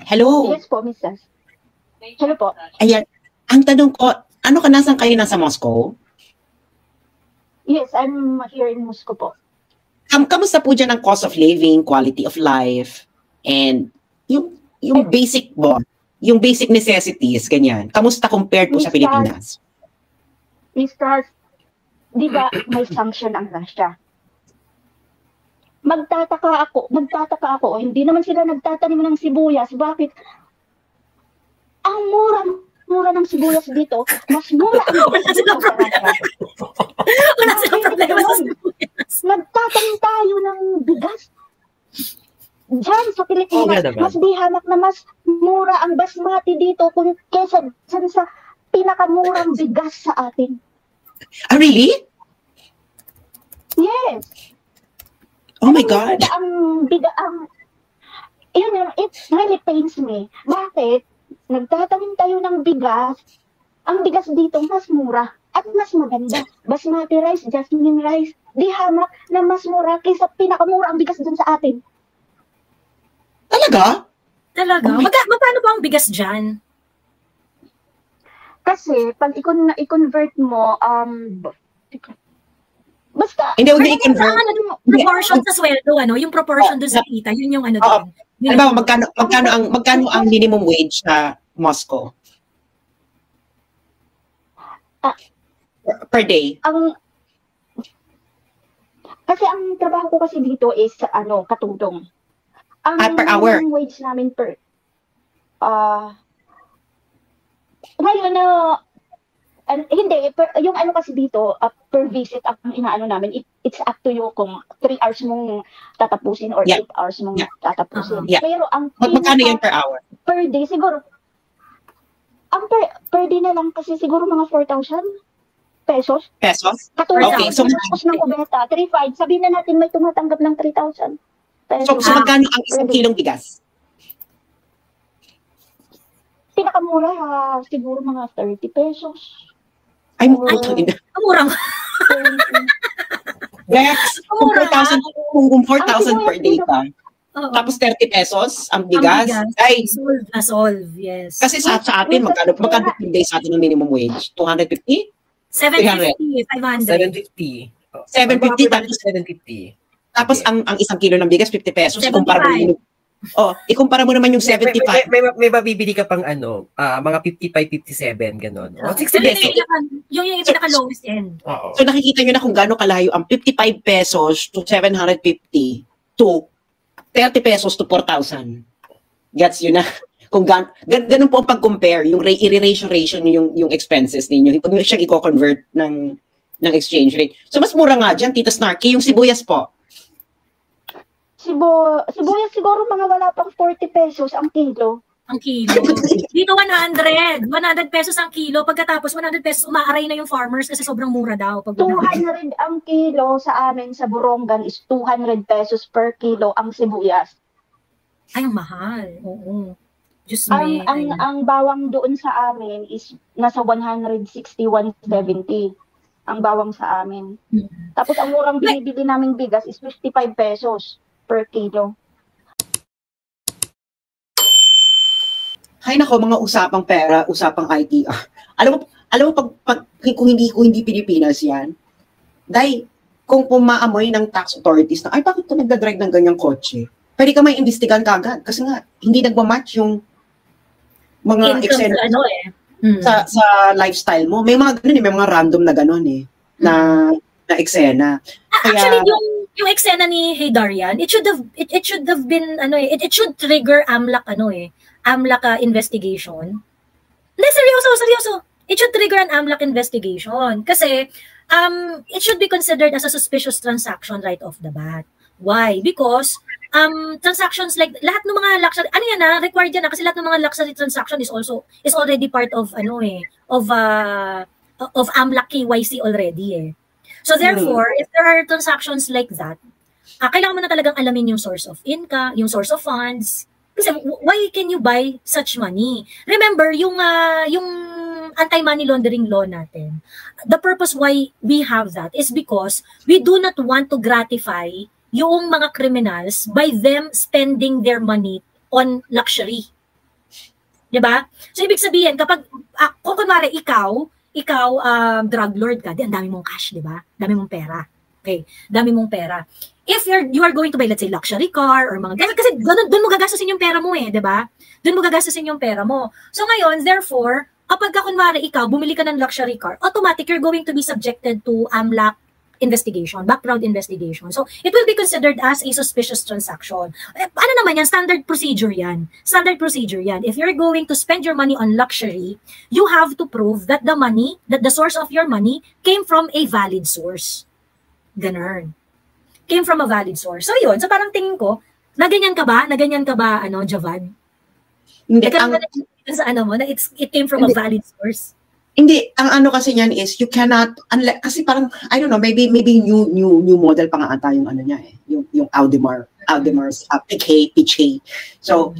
Hello. Yes po, Mrs. Hello po. Ayan. Ang tanong ko, ano ka nasan kayo nasa Moscow? Yes, I'm here in Moscow po. Kamusta po dyan ang cost of living, quality of life, and yung basic mo, yung basic necessities, ganyan. Kamusta compared po sa Pilipinas? Mr. Di ba may sanction ang Russia? Magtataka ako, hindi naman sila nagtatanim ng sibuyas. Bakit? Ang mura ng sibuyas dito, mas mura ang sibuyas dito sa Russia. Wala silang problema sa sibuyas. Nagtatanim tayo ng bigas. Diyan sa Pilipinas, mas di hamak na mas mura ang basmati dito kaysa sa pinakamurang bigas sa atin. Ah, really? Yes. Oh my God. It really pains me. Bakit? Nagtatanim tayo ng bigas. Ang bigas dito mas mura at mas maganda. Basmati rice, jasmine rice, di hamak na mas mura kaysa pinakamura ang bigas dun sa atin. Talaga? Talaga? Oh magkano ba ang bigas dyan? Kasi, pag i-convert mo, basta, hindi i-convert. Proportion sa sweldo, ano? Yung proportion doon sa kita, yun yung ano doon. Ano ba, magkano ang minimum wage sa Moscow? Per day? Kasi ang trabaho ko kasi dito is, katutong. Per hour? Ang wage namin ngayon, hindi, yung kasi dito, per visit, ang inaano namin, it's up to you kung 3 hours mong tatapusin or 8 hours mong tatapusin. Pero ang magkano yan per hour? Per day, siguro, ang per day na lang kasi siguro mga 4,000 pesos. Pesos? Katulad okay, so ng kubeta, 3,500, sabihin na natin may tumatanggap ng 3,000 pesos. So magkano ang isang kilong bigas? Pinakamura, siguro mga 30 pesos. Ay, murang. Dex, kung 4,000 per day ka, tapos 30 pesos ang bigas, ay, solve, yes. Kasi sa atin, magkano per day sa atin ng minimum wage? 250? 750, 500. 750 tapos 750. Tapos ang isang kilo ng bigas 50 pesos. Ikumpara mo naman yung 75. May mabibili ka pang mga 55, 57 ganun. 60 pesos. Yung pinaka-lowest end. So nakikita nyo na kung gaano kalayo ang 55 pesos to 750 to 30 pesos to 4,000. Gets yun na. Kung ganun po ang pag-compare, yung i-ratio yung expenses ninyo. Pag siya i-convert ng exchange rate. So mas mura nga dyan, Tita Snarky, yung sibuyas po. Sibuyas siguro mga wala pang 40 pesos ang kilo. Ang kilo. Dito 100 pesos ang kilo. Pagkatapos 100 pesos, umaaray na yung farmers kasi sobrang mura daw. 200 ang kilo sa amin sa Borongan is 200 pesos per kilo ang sibuyas. Ay, ang mahal. Oo. Just ang bawang doon sa amin is nasa 160, 170. Ang bawang sa amin. Tapos ang murang binibili naming bigas is 55 pesos per kilo. Hay nako, mga usapang pera, usapang ITR. Alam mo kung hindi Pilipinas yan, dahil kung pumaamoy ng tax authorities na, ay bakit ka nagdadrive ng ganyang kotse? Pwede ka may imbestigan kagad kasi nga, hindi nagmamatch yung mga eksena sa lifestyle mo. May mga ganun may mga random na ganun na eksena. Kaya, actually, yung eksena ni Hey Darian, it should have been it should trigger AMLAC AMLAC investigation. Hindi, seryoso. It should trigger an AMLAC investigation kasi it should be considered as a suspicious transaction right off the bat. Why? Because transactions like lahat ng mga luxury, required yan kasi lahat ng mga luxury transaction is already part of of AMLAC KYC already . So therefore, if there are transactions like that, kailangan mo na talagang alamin yung source of income, yung source of funds. Kasi why can you buy such money? Remember, yung anti-money laundering law natin, the purpose why we have that is because we do not want to gratify yung mga criminals by them spending their money on luxury. 'Di ba? So ibig sabihin kapag kung kunwari ikaw drug lord ka, di ang dami mong cash, 'di ba? Dami mong pera. Okay, dami mong pera. If you are going to buy, let's say, luxury car or mga kasi doon mo gagastusin yung pera mo eh, 'di ba? Doon mo gagastusin yung pera mo. So ngayon, therefore, kapag kunwari ikaw bumili ka ng luxury car, automatic you're going to be subjected to AMLAC investigation, background investigation. So, it will be considered as a suspicious transaction. Ano naman yan? Standard procedure yan. Standard procedure yan. If you're going to spend your money on luxury, you have to prove that the source of your money came from a valid source. Ganun. Came from a valid source. So, yun. So, parang tingin ko, naganyan ka ba, Javan? Hindi, sa ano mo, na it came from a valid source. Hindi, ang ano kasi niyan is you cannot kasi parang I don't know, maybe new model pa nga ata yung ano niya eh, yung Aldemar's PK. So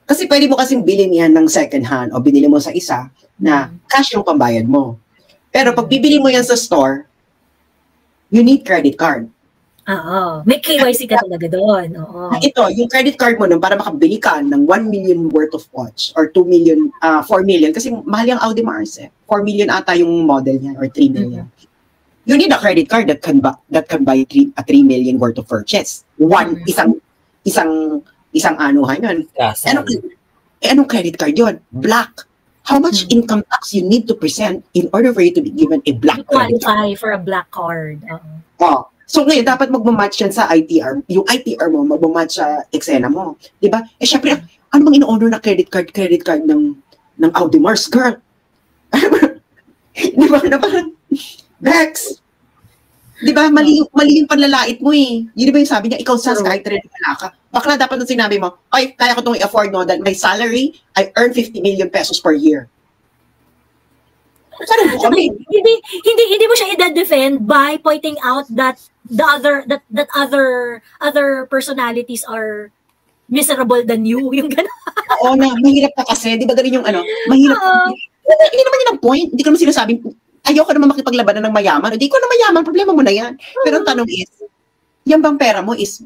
kasi pwede mo kasing bilhin yan ng second hand o binili mo sa isa na cash yung pambayad mo. Pero pag bibili mo yan sa store, you need credit card. Oo. May KYC ka talaga doon. Oo. Ito, yung credit card mo nun para makabili ka ng 1 million worth of watch or 2 million, 4 million. Kasi mahal yung Audemars eh. 4 million ata yung model niya or 3 million. You need a credit card that can buy 3 million worth of purchase. Isang anuhan yun. Anong credit card yun? Black. How much income tax you need to present in order for you to be given a black credit card? Qualify for a black card. Oh. So ngayon, dapat magmamatch yan sa ITR. Yung ITR mo, magmamatch sa eksena mo. Diba? Eh syempre, ano bang ino-honor na credit card ng Audemars, girl? Diba? Na parang, Bex, diba? Mali yung panlalait mo eh. Yun ba yung sabi niya, ikaw sas, kahit rin wala ka. Bakla dapat nung sinabi mo, ay, kaya ko itong i-afford no, that my salary, I earn 50 million pesos per year. Saan mo kami? Hindi mo siya i-defend by pointing out that other personalities are miserable than you, yung gano'n. Oo na, mahirap pa kasi, di ba ganun yung ano, mahirap pa. Hindi naman yun ang point, hindi ko naman sinasabing, ayoko naman makipaglabanan ng mayaman, hindi ko na mayaman, problema mo na yan. Pero ang tanong is, yan bang pera mo is,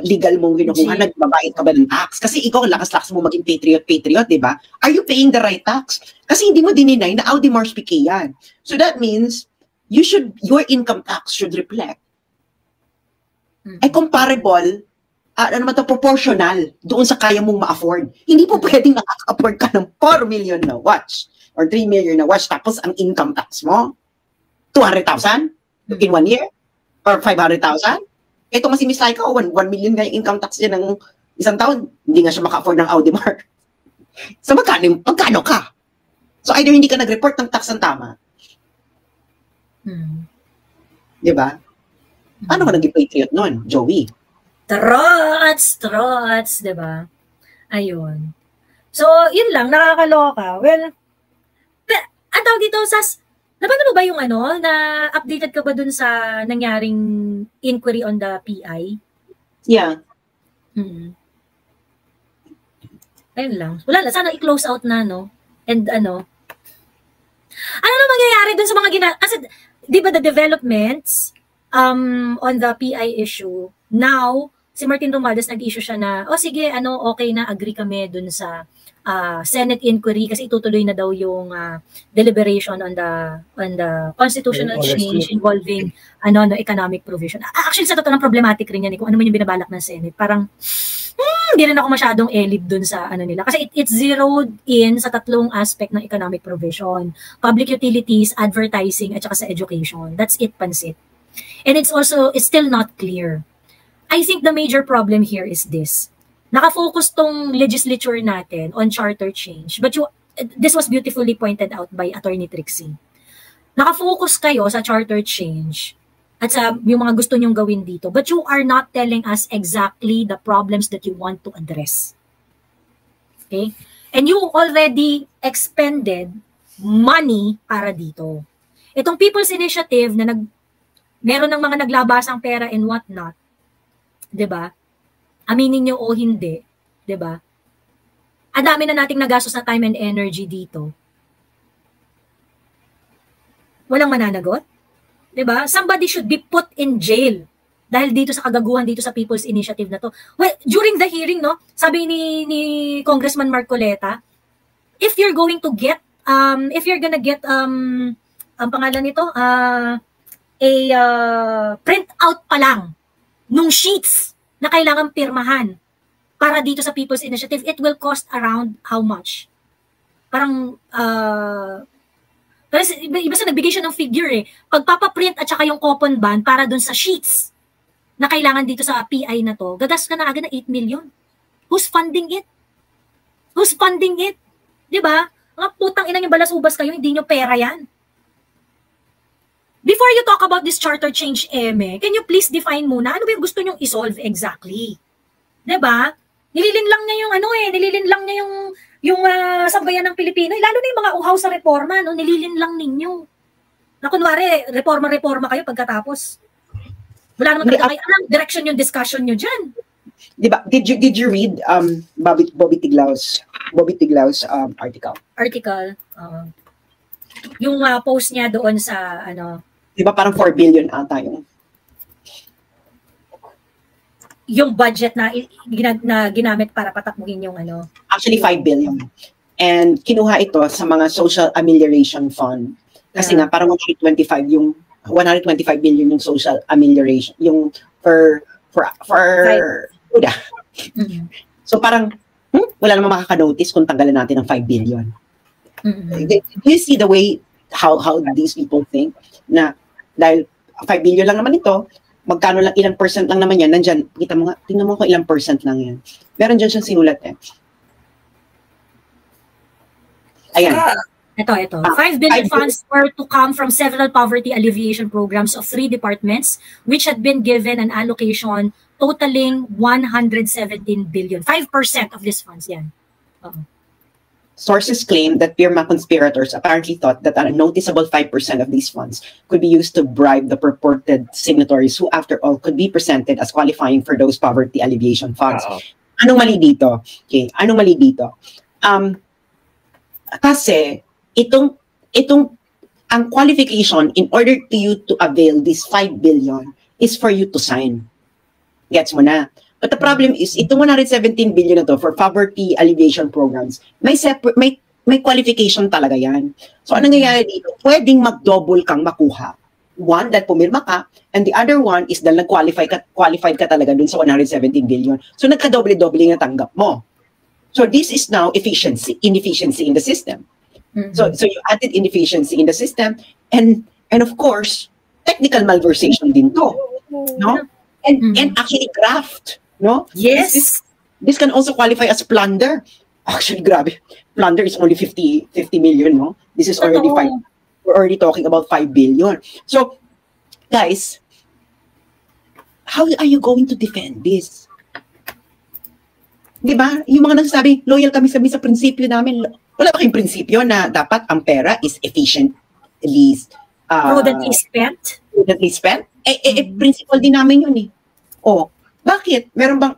legal mong kinukuha, nagbabayad ka ba ng tax? Kasi ikaw, lakas-lakas mo maging patriot, di ba? Are you paying the right tax? Kasi hindi mo dininay na Audemars PK yan. So that means, your income tax should reflect ay comparable, proportional doon sa kaya mong ma-afford. Hindi po pwedeng nakaka-afford ka ng 4 million na watch or 3 million na watch tapos ang income tax mo 200,000 in 1 year or 500,000. Ito nga si Miss Laika, 1 million nga yung income tax niya ng isang taon. Hindi nga siya maka-afford ng Audemars. So magkano ka? So either hindi ka nag-report ng tax ng tama. Diba? Ano ka naging patriot nun, Joey? Trots, diba? Ayun. So, yun lang, nakakaloka. Well, ang tawag dito, napanood mo ba yung na updated ka ba dun sa nangyaring inquiry on the PI? Yeah. Ayun lang. Wala na, sana i-close out na, no? And ano na mangyayari dun sa mga kasi, di ba the developments on the PI issue, now, si Martin Romualdez nag-issue siya na, sige, okay na, agree kami dun sa Senate inquiry kasi itutuloy na daw yung deliberation on the constitutional change involving economic provision. Actually, sa totoo ng problematic rin yan, kung ano man yung binabalak ng Senate. Parang, hindi rin ako masyadong elib dun sa nila. Kasi it's zeroed in sa tatlong aspect ng economic provision. Public utilities, advertising, at saka sa education. That's it, pansit. And it's still not clear. I think the major problem here is this. Nakafocus tong legislature natin on charter change. But this was beautifully pointed out by Attorney Trixie. Nakafocus kayo sa charter change at sa yung mga gusto nyong gawin dito. But you are not telling us exactly the problems that you want to address. Okay? And you already expended money para dito. Itong People's Initiative na meron ng mga naglabasang pera and whatnot, 'di ba? Aminin nyo o hindi, 'di ba? Ang dami na nating nagastos na time and energy dito. Walang mananagot, 'di ba? Somebody should be put in jail dahil dito sa kagaguhan dito sa People's Initiative na to. Well, during the hearing, no, sabi ni Congressman Marcoleta, if you're going to get, if you're gonna get, ang pangalan nito, print out pa lang nung sheets na kailangan pirmahan para dito sa People's Initiative, it will cost around how much? Parang, iba sa nagbigay siya ng figure eh. Pagpapaprint at saka yung coupon bond para dun sa sheets na kailangan dito sa PI na to, gagas ka na agad na 8 million. Who's funding it? Who's funding it? Diba? Mga putang inang yung balas-ubas kayo, hindi nyo pera yan. Before you talk about this charter change, Eme, can you please define muna ano ba yung gusto nyong isolve exactly? Diba? Nililinlang niya yung nililinlang niya yung sambayan ng Pilipino, lalo na yung mga uhaw sa reforma, no, nililinlang ninyo. Na kunwari, reforma kayo pagkatapos. Wala naman talaga kayo alam, direction yung discussion nyo dyan. Diba, did you read Bobby Tiglau's article? Yung post niya doon sa Diba parang 4 billion ata yung budget na ginamit para patakbuhin yung Actually 5 billion. And kinuha ito sa mga social amelioration fund. Kasi nga parang 125 billion yung social amelioration yung for So parang wala namang makaka-notice kung tanggalan natin ng 5 billion. Do you see the way how these people think na dahil 5 billion lang naman ito, magkano lang, ilang percent lang naman yan, nandyan, tingnan mo kung ilang percent lang yan. Meron dyan siyang sinulat eh. Ayan. Ito. 5 billion funds were to come from several poverty alleviation programs of 3 departments, which had been given an allocation totaling 117 billion. 5% of these funds, yan. Sources claim that PIRMA conspirators apparently thought that a noticeable 5% of these funds could be used to bribe the purported signatories who, after all, could be presented as qualifying for those poverty alleviation funds. Anong mali dito? Okay, anong mali dito? Kasi, ang qualification in order to you to avail this 5 billion is for you to sign. Gets mo na? But the problem is, itong 117 billion na to for poverty alleviation programs, may qualification talaga yan. So, anong nangyayari dito? Pwedeng mag-double kang makuha. One, dahil pumirma ka, and the other one is dahil qualified ka talaga dun sa 117 billion. So, nagka-doble-doble yung natanggap mo. So, this is now inefficiency in the system. So you added inefficiency in the system, and of course, technical malversation din to. No? And actually graft. No? Yes. This can also qualify as plunder. Actually, grabe. Plunder is only 50 million, no? This is already we're already talking about 5 billion. So, guys, how are you going to defend this? Diba? Yung mga nagsasabi, loyal kami sa prinsipyo namin. Wala ba kayong prinsipyo na dapat ang pera is efficiently prudently spent? Prudently spent? Principle din namin yun eh. Oh, bakit? Meron bang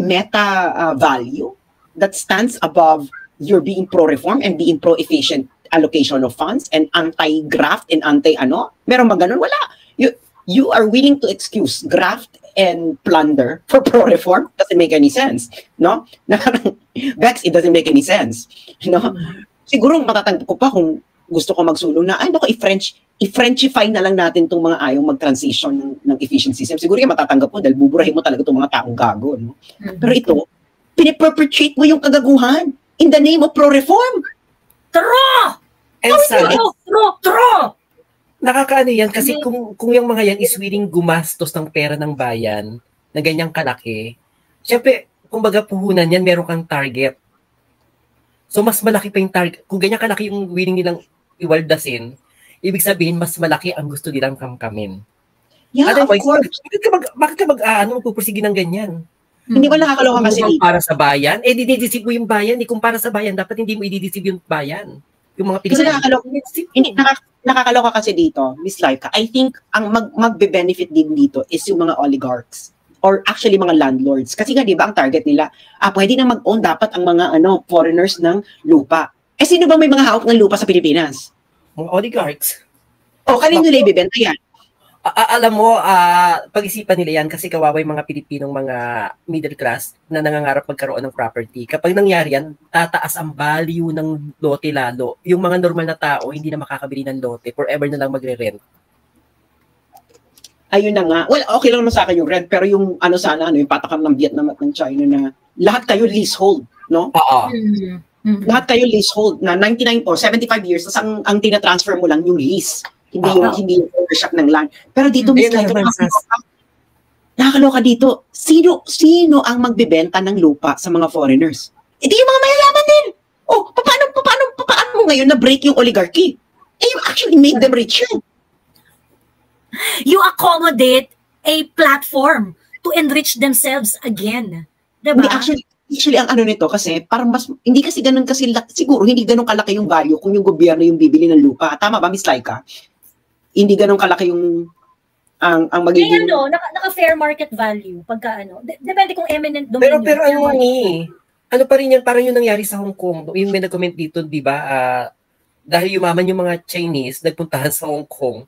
meta value that stands above your being pro-reform and being pro-efficient allocation of funds and anti-graft and anti-ano? Meron bang ganun? Wala. You are willing to excuse graft and plunder for pro-reform? Doesn't make any sense. No? Vex, it doesn't make any sense. No? Siguro matatanggap ko pa kung gusto ko magsulong na, i-Frenchify na lang natin itong mga ayong mag-transition ng efficiency system. Siguro yung matatanggap mo dahil buburahin mo talaga itong mga taong gago. No? Pero ito, piniperpetrate mo yung kagaguhan in the name of pro-reform. True! True! Nakakaano yan kasi kung yung mga yan is willing gumastos ng pera ng bayan na ganyang kalaki, syempre, kumbaga puhunan yan, meron kang target. So, mas malaki pa yung target. Kung ganyan kalaki yung willing nilang iwaldasin, ibig sabihin, mas malaki ang gusto nilang kamkamin. Yeah, otherwise, of course. Bakit ka magpupursige ng ganyan? Hindi ba nakakaloka kasi dito? Para sa bayan? Didisip mo yung bayan. Kung para sa bayan, dapat hindi mo ididisip yung bayan. Yung mga Kasi nakakaloka kasi dito, Miss Laika, I think ang magbe-benefit din dito is yung mga oligarchs or actually mga landlords. Kasi nga, di ba, ang target nila, pwede na mag-own dapat ang mga foreigners ng lupa. Sino ba may mga hawak ng lupa sa Pilipinas? Mga oligarchs. Kanino nila ibibenta yan? Alam mo, pag-isipan nila yan kasi kawawa yung mga Pilipinong mga middle class na nangangarap magkaroon ng property. Kapag nangyari yan, tataas ang value ng lote lalo. Yung mga normal na tao, hindi na makakabili ng lote. Forever na lang magre-rent. Ayun na nga. Well, okay lang naman sa akin yung rent, pero yung sana, yung patakan ng Vietnam at ng China na lahat kayo leasehold, no? Oo. Lahat kayo leasehold na 99 or 75 years, tapos ang tinatransfer mo lang yung lease. Hindi yung ownership ng land. Pero dito, Miss Laika, nakakaloka dito. Sino ang magbebenta ng lupa sa mga foreigners? Hindi yung mga mayayaman din. Oh, paano mo ngayon na break yung oligarchy? You actually made them richer. You accommodate a platform to enrich themselves again. Diba? Hindi, actually ang nito kasi parang hindi kasi ganun kasi siguro hindi ganun kalaki yung value kung yung gobyerno yung bibili ng lupa. Tama ba, Miss Laika? Hindi ganun kalaki yung ang magiging... Naka-fair market value pagka depende kung eminent domain. Pero ano pa rin yan, parang yung nangyari sa Hong Kong. Yung may nag-comment dito, di ba? Dahil yumaman yung mga Chinese, nagpuntahan sa Hong Kong,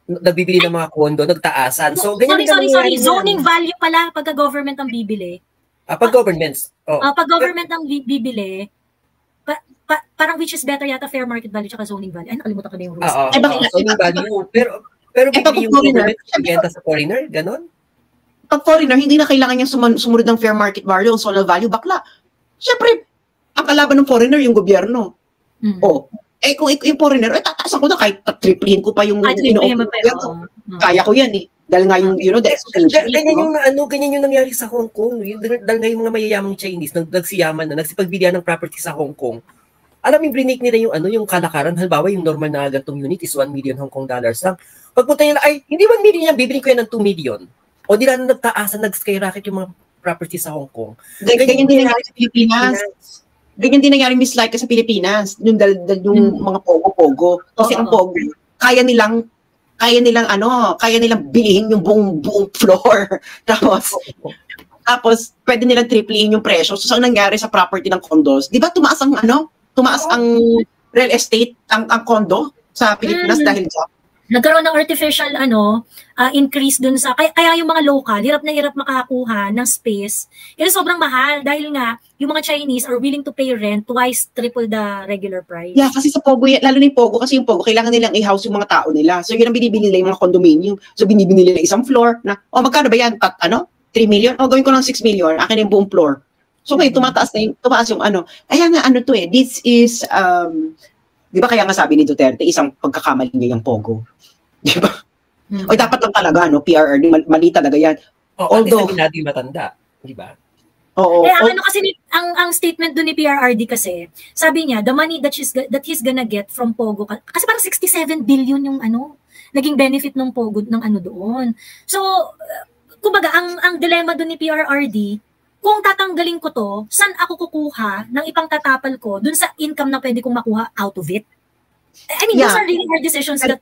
nagbibili ng mga kondo, nagtaasan. So, sorry. Zoning value pala pagka government ang bibili. Pag governments. Pag government ang bibili, parang which is better yata fair market value tsaka zoning value. Ay, nakalimutan ko na yung rules. Zoning value. Pero bibili yung government benta sa foreigner, ganon? Pag foreigner, hindi na kailangan niyang sumunod ng fair market value o zonal value, bakla. Siyempre, ang kalaban ng foreigner, yung gobyerno. Kung yung foreigner, tataasan ko na kahit triplihin ko pa yung kaya ko yan eh. Dahil nga yung, ganyan yung nangyari sa Hong Kong. Dahil nga yung mga mayayamang Chinese, nagsiyaman na, nagsipagbilihan ng property sa Hong Kong. Alam mo, break nila yung kalakaran. Halimbawa, yung normal na gantong unit is 1 million Hong Kong dollars lang. Pagpunta nila, ay, hindi 1 million yan, bibili ko yan ng 2 million. O di na nagtaasan, nag-skyrocket yung mga property sa Hong Kong. Ganyan din nangyari sa Pilipinas. Ganyan din nangyari, Miss Laika, sa Pilipinas. Yung mga pogo-pogo. Kasi ang pogo, kaya nilang bilihin yung buong floor. Tapos pwede nilang triplehin yung presyo. So, ang nangyari sa property ng condos, di ba tumaas ang real estate, ang condo sa Pilipinas dahil dyan? Nagkaroon ng artificial increase dun sa kaya yung mga local hirap na hirap makakuha ng space kasi sobrang mahal dahil nga yung mga Chinese are willing to pay rent twice triple the regular price. Yeah, kasi sa Pogo, lalo na yung Pogo, kasi yung Pogo kailangan nilang i-house yung mga tao nila. So yun ang binibili nila yung mga condominium. So binibili nila isang floor na magkano ba yan? 3 million? Gawin ko ng 6 million. Akin yung buong floor. So ngayon tumaas yung Kaya nga this is di ba kaya nga sabi ni Duterte, isang pagkakamali niya yung Pogo. Di ba? O dapat lang talaga, PRRD, mali talaga yan. Although, hindi matanda, di ba? Oo. Ang statement doon ni PRRD kasi, sabi niya, the money that he's gonna get from Pogo, kasi parang 67 billion yung naging benefit ng Pogo ng doon. So, kumbaga, ang dilema doon ni PRRD, kung tatanggalin ko to, saan ako kukuha ng ipang tatapal ko dun sa income na pwede kong makuha out of it? I mean, those are really hard decisions that,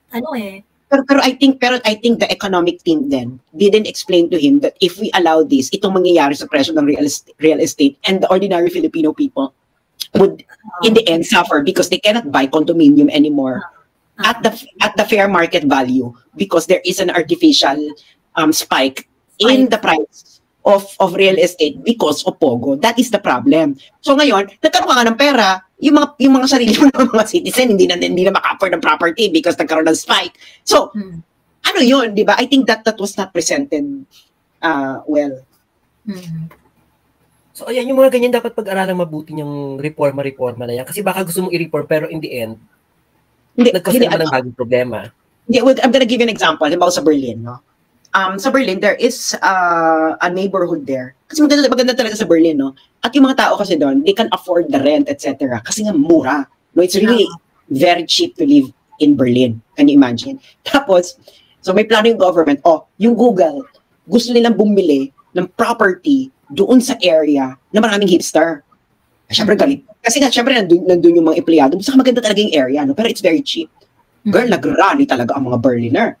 Pero I think the economic team then didn't explain to him that if we allow this, itong mangyayari sa presyo ng real estate and the ordinary Filipino people would in the end suffer because they cannot buy condominium anymore at the fair market value because there is an artificial spike in the price of real estate because of Pogo. That is the problem. So ngayon, nagkaroon ka nga ng pera, yung mga sarili ng mga citizen hindi na maka-afford ng property because nagkaroon ng spike. So, yun, di ba? I think that was not presented well. So, ayan, yung mga ganyan dapat pag-aralang mabuti yung reforma na yan. Kasi baka gusto mong i-reform pero in the end, nagkos naman ng bagong problema. I'm gonna give you an example. Halimbawa sa Berlin, no? Sa Berlin, there is a neighborhood there. Kasi maganda talaga sa Berlin, no? At yung mga tao kasi doon, they can afford the rent, etc. Kasi nga mura. No, it's really very cheap to live in Berlin. Can you imagine? Tapos, so may plano yung government. Yung Google, gusto nilang bumili ng property doon sa area na maraming hipster. Siyempre galit. Kasi nga, siyempre nandun yung mga empleyado. Saka maganda talaga yung area, no? Pero it's very cheap. Girl, nagrally talaga ang mga Berliner.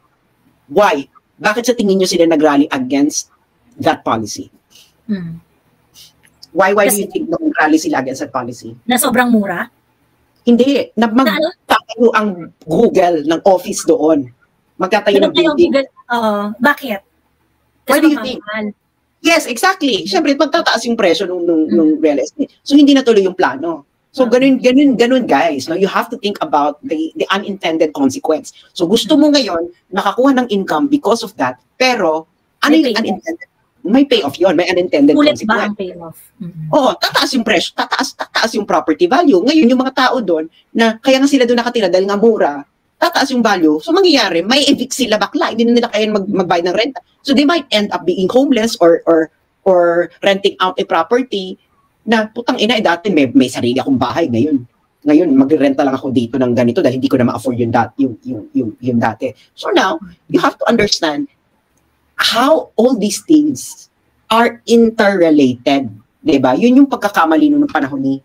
Why? Bakit sa tingin nyo sila nagrally against that policy? Why do you think nagrally sila against that policy? Na sobrang mura? Hindi. Magtatayo ang Google ng office doon. Magtatayo ng building. Bakit? Why do you think? Yes, exactly. Siyempre, magtataas yung presyo nung real estate. So, hindi natuloy yung plano. So, ganun, guys. No? You have to think about the unintended consequence. So, gusto mo ngayon, nakakuha ng income because of that, pero, ano yung unintended? May payoff yun. May unintended consequence. Ulit ba ang payoff? Oo, tataas yung presyo, tataas yung property value. Ngayon, yung mga tao doon, na kaya nga sila doon nakatira dahil nga mura, tataas yung value. So, mangyayari, may evict sila bakla. Hindi na nila kaya magbayad ng renta. So they might end up being homeless or renting out a property na putang ina, dati may sarili akong bahay ngayon magrerenta lang ako dito ng ganito dahil hindi ko na ma-afford yung dati. So now, you have to understand how all these things are interrelated. Diba? Yun yung pagkakamali nung panahon ni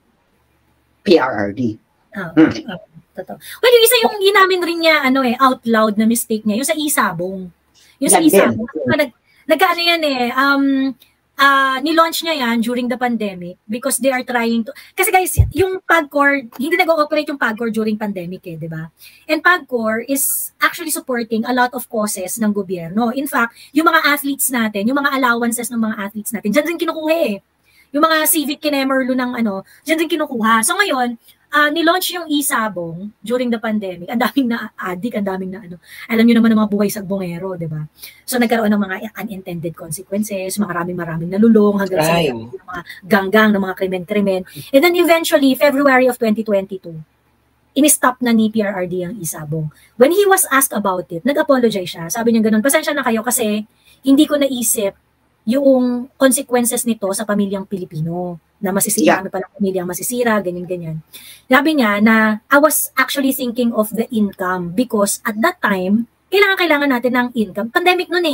PRRD. Well, yung isa yung inamin rin niya out loud na mistake niya, yung sa isabong. Yung sa isabong, nagkaano yan ni-launch niya yan during the pandemic because they are trying to, kasi guys, yung PAGCOR, hindi nag-ooperate yung PAGCOR during pandemic di ba? And PAGCOR is actually supporting a lot of causes ng gobyerno. In fact, yung mga athletes natin, yung mga allowances ng mga athletes natin, dyan rin kinukuha Yung mga civic kinemerlo ng dyan rin kinukuha. So ngayon, ni-launch yung isabong during the pandemic. Ang daming na addict, ang daming na alam niyo naman ang mga buhay sagbongero, di ba? So nagkaroon ng mga unintended consequences, maraming nalulong hanggang sa mga ganggang ng mga krimen-krimen. And then eventually, February of 2022, in-stop na ni PRRD ang isabong. When he was asked about it, nag-apologize siya. Sabi niya ganun, pasensya na kayo kasi hindi ko naisip yung consequences nito sa pamilyang Pilipino na masisira, palang pamilyang masisira, ganyan-ganyan. Sabi niya na I was actually thinking of the income because at that time, kailangan natin ng income. Pandemic nun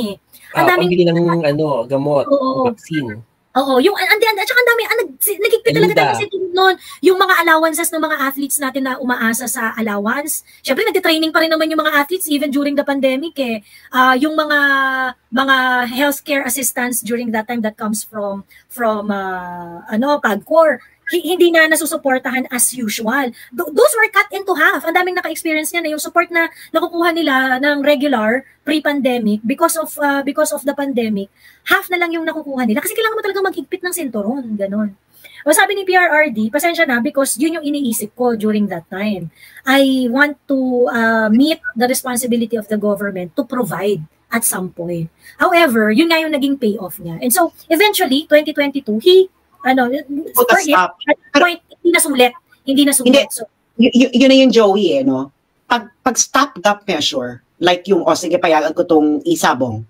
Ang daming ng gamot, vaccine. Oo, yung at saka ang dami nagigpit talaga tayo kasi noon yung mga allowances ng mga athletes natin na umaasa sa allowance. Syempre nagte-training pa rin naman yung mga athletes even during the pandemic yung mga healthcare assistance during that time that comes from PAGCOR. Hindi na nasusuportahan as usual. Those were cut into half. Ang daming naka-experience niya na yung support na nakukuha nila ng regular pre-pandemic because of the pandemic, half na lang yung nakukuha nila kasi kailangan mo talaga maghigpit ng sinturon, ganon. O sabi ni PRRD, pasensya na because yun yung iniisip ko during that time. I want to meet the responsibility of the government to provide at some point. However, yun nga yung naging payoff niya. And so, eventually, 2022, he hindi na sulit. So, yun na yung Joey no? Pag stopgap measure, like yung, sige, payagan ko tong isabong,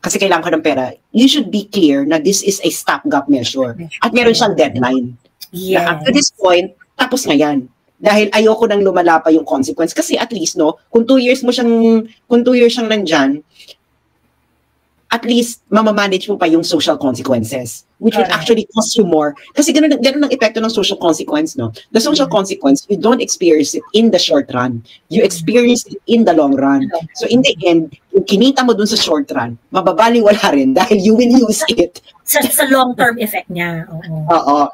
kasi kailangan ko ng pera, you should be clear na this is a stopgap measure. At meron siyang deadline. Yes. Na up to this point, tapos na yan. Dahil ayoko nang lumala pa yung consequence. Kasi at least, kung 2 years siyang nandyan, at least mamamanage mo pa yung social consequences, which will actually cost you more. Kasi ganun ang epekto ng social consequence, no? The social consequence, you don't experience it in the short run. You experience it in the long run. So in the end, yung kinita mo dun sa short run, mababaliwala rin dahil you will use it. Sa long-term effect niya. Oo.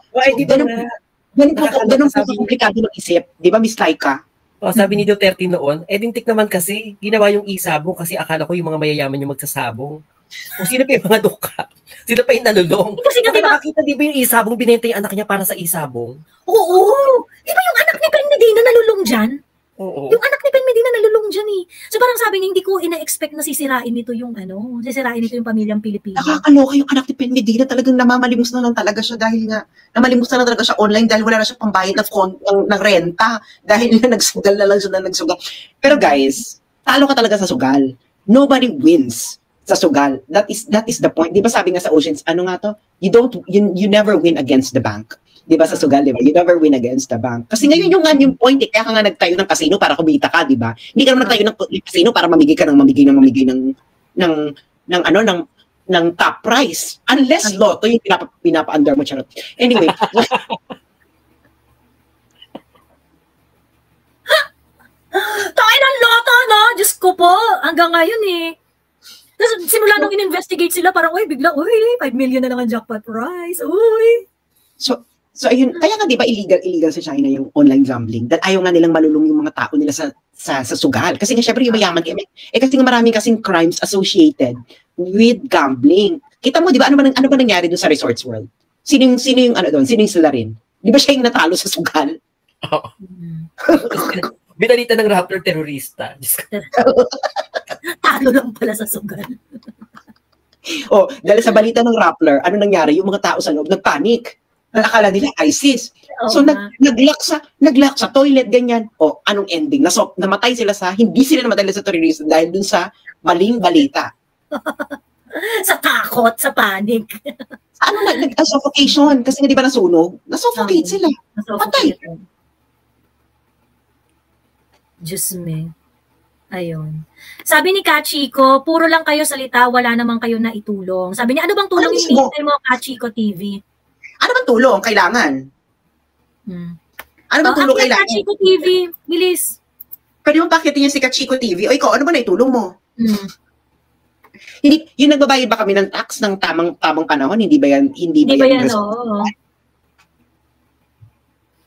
Ganun po komplikado ng isip. Di ba, Miss Laika? Sabi ni Duterte noon, dintik naman kasi, ginawa yung isabong kasi akala ko yung mga mayayaman yung magsasabong. Kung sino pa yung mga duka, sino pa yung nalulong. Kasi nakakita di ba yung isabong, binenta yung anak niya para sa isabong? Oo. Di ba yung anak ni Ben Medina nalulong dyan? Oo. Yung anak ni Ben Medina nalulong dyan So parang sabi niya, hindi ko ina-expect na sisirain nito yung yung pamilyang Pilipino. Nakakaloka yung anak ni Ben Medina, talagang namamalimos na lang talaga siya dahil nga, namalimos na lang talaga siya online dahil wala na siya pambayad ng renta dahil nagsugal na lang siya na nagsugal. Pero guys, talo ka talaga sa sugal. Nobody wins sa sugal. That is the point. Di ba sabi nga sa Oceans, you never win against the bank. Di ba sa sugal, di ba? You never win against the bank. Kasi ngayon yung point, kaya ka nga nagtayo ng casino para kumita ka, di ba? Hindi ka naman nagtayo ng casino para mamigay ng top price. Unless lotto yung pinapa-under mo, charot. Anyway. Tayo ng lotto, no? Diyos ko po. Hanggang ngayon Tapos simula nung in-investigate sila, parang, bigla, 5 million na lang ang jackpot prize. So ayun, kaya nga 'di ba illegal sa China yung online gambling. Dahil ayaw nga nilang malulong yung mga tao nila sa sugal. Kasi nga syempre yung mayaman kasi nga maraming kasing crimes associated with gambling. Kita mo 'di ba ano ba nangyari doon sa Resorts World? Sino yung ano doon? Sino yung Solarin? 'Di ba siya yung natalo sa sugal? Oo. Binalita ng Rappler terorista. Talo lang pala sa sugal. Oh, dahil sa balita ng Rappler, ano nangyari? Yung mga tao sa loob nagpanic. Akala nila ISIS. So naglock sa toilet ganyan. O anong ending? Namatay sila hindi sila namatay sa terrorist dahil dun sa maling balita. Sa takot, sa panic. Ano suffocation kasi nga 'di ba nasunog? Na-suffocate sila. Patay. Diyos me. Ayun. Sabi ni Kachiko, puro lang kayo salita, wala naman kayo na itulong. Sabi niya, ano bang tulong hinihintay mo, Kachiko TV? Ano bang tulong kailangan? Ano bang tulong kailangan? Kachiko TV, bilis. Pwede mo pakitin niya si Kachiko TV? O ikaw, ano ba na itulong mo? Hindi, yung nagbabayad ba kami ng tax ng tamang panahon? Hindi ba yan? Hindi ba yan?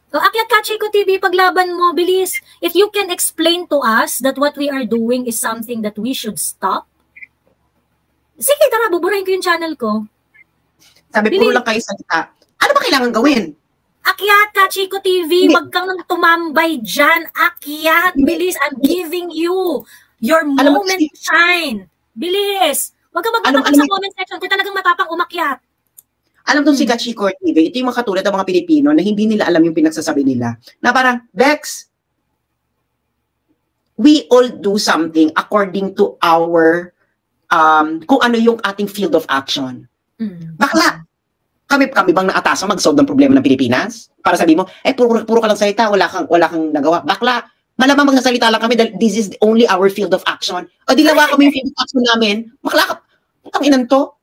So, akyat Kachiko TV, paglaban mo, bilis. If you can explain to us that what we are doing is something that we should stop, sige, tara, buburahin ko yung channel ko. Sabi, puro lang kayo salita. Ano ba kailangan gawin? Akyat Kachiko TV, wag kang nang tumambay dyan. Akyat, bilis, I'm giving you your moment to shine. Bilis. Wag kang magmatapang sa comment section kung talagang matapang umakyat. Alam tong si Kachiko TV, ito yung mga katulad ng mga Pilipino na hindi nila alam yung pinagsasabi nila. Na parang, Bex, we all do something according to our, kung ano yung ating field of action. Bakla, kami bang naatasa mag-solve ng problema ng Pilipinas? Para sabi mo, puro ka lang salita, wala kang nagawa. Bakla, malamang magsasalita lang kami dahil this is only our field of action. O di lawa kami yung field of action namin. Bakla ka, putang inan to.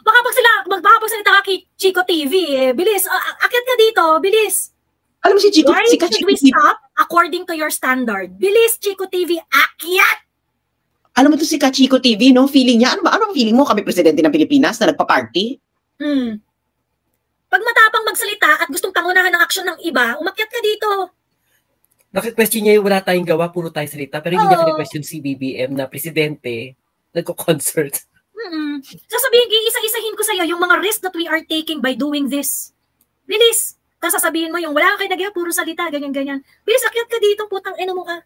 Magpapagsalita ka kay Chico TV eh. Bilis, akyat ka dito, bilis. Alam mo si Chico, Why should we stop according to your standard? Bilis, Chico TV, akyat! Alam mo to si Kachiko TV, no? Feeling niya, ano feeling mo kami presidente ng Pilipinas na nagpa-party? Pag matapang magsalita at gustong pangunahan ng aksyon ng iba, umakyat ka dito. Naki-question niya yung wala tayong gawa, puro tayo salita, pero hindi niya question si BBM na presidente, nagko-concert. Sasabihin, iisa-isahin ko sa'yo yung mga risk that we are taking by doing this. Bilis. Tapos sasabihin mo yung wala ka kayo nagaya, puro salita, ganyan-ganyan. Bilis, akyat ka dito, putang ina mo ka.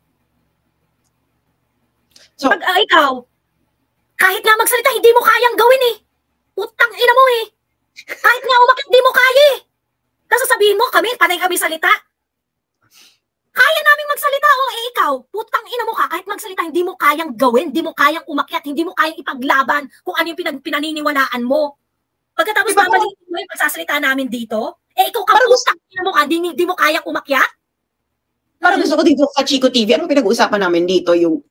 So, pag ikaw, kahit nga magsalita, hindi mo kayang gawin eh. Putang ina mo eh. Kahit nga umakyat, hindi mo kaya eh. Tapos sasabihin mo, panay kami salita. Kaya namin magsalita, ikaw, putang ina mo ka, kahit magsalita, hindi mo kayang gawin, hindi mo kayang umakyat, hindi mo kayang ipaglaban kung ano yung pinaniniwalaan mo. Pagkatapos mamalitin mo yung pagsasalita namin dito, ikaw ka putang ina mo ka, hindi mo kayang umakyat? Parang gusto ko dito sa Chico TV, ano pinag-uusapan namin dito, yung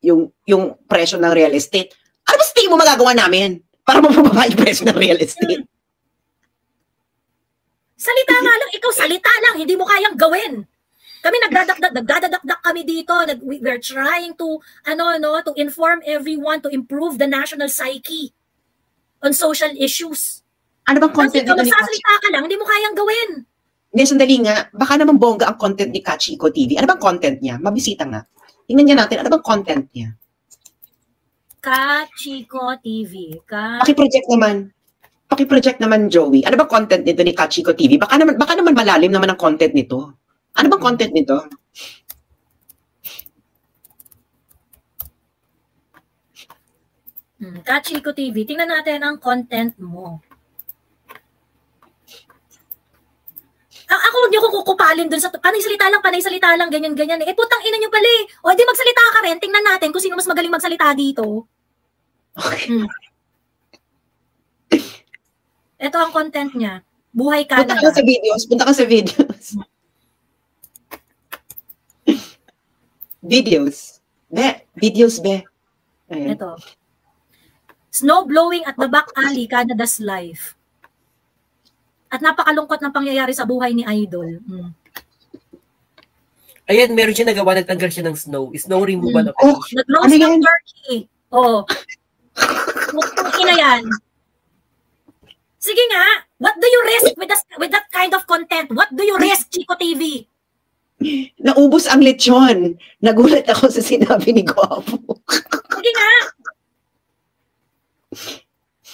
presyo ng real estate. Ano ba sa tingin mo magagawa namin para mababa yung presyo ng real estate? Salita nga lang, ikaw salita lang, hindi mo kayang gawin. Kami nagdadakdak kami dito. We're trying to to inform everyone, to improve the national psyche on social issues. Ano bang content dito? Magsasalita ka lang, hindi mo kayang gawin. Hindi, sandali nga. Baka naman bongga ang content ni Kachiko TV. Ano bang content niya? Mabisita nga. Tingnan niya natin, ano bang content niya? Kachiko TV. Paki-project naman, Joey. Ano bang content nito ni Kachiko TV? Baka naman malalim naman ang content nito. Ano bang content nito? Kachiko TV. Tingnan natin ang content mo. Ako huwag niyo kukupalin dun sa panay salita lang, ganyan-ganyan. Putang ina niyo pala eh. O, di magsalita ka rin. Tingnan natin kung sino mas magaling magsalita dito. Okay. Ito ang content niya. Buhay ka na. Punta ka sa videos. Videos, be. Ayan. Ito. Snow blowing at the back alley, Canada's life. At napakalungkot ng pangyayari sa buhay ni Idol. Ayan, meron siya nagawa, nagtanggal siya ng snow. Snow removal. Nag-roast ng turkey. Oo. Ina yan. Sige nga, what do you risk with that kind of content? naubos ang lechon. Nagulat ako sa sinabi ni Gwapo. Hindi nga.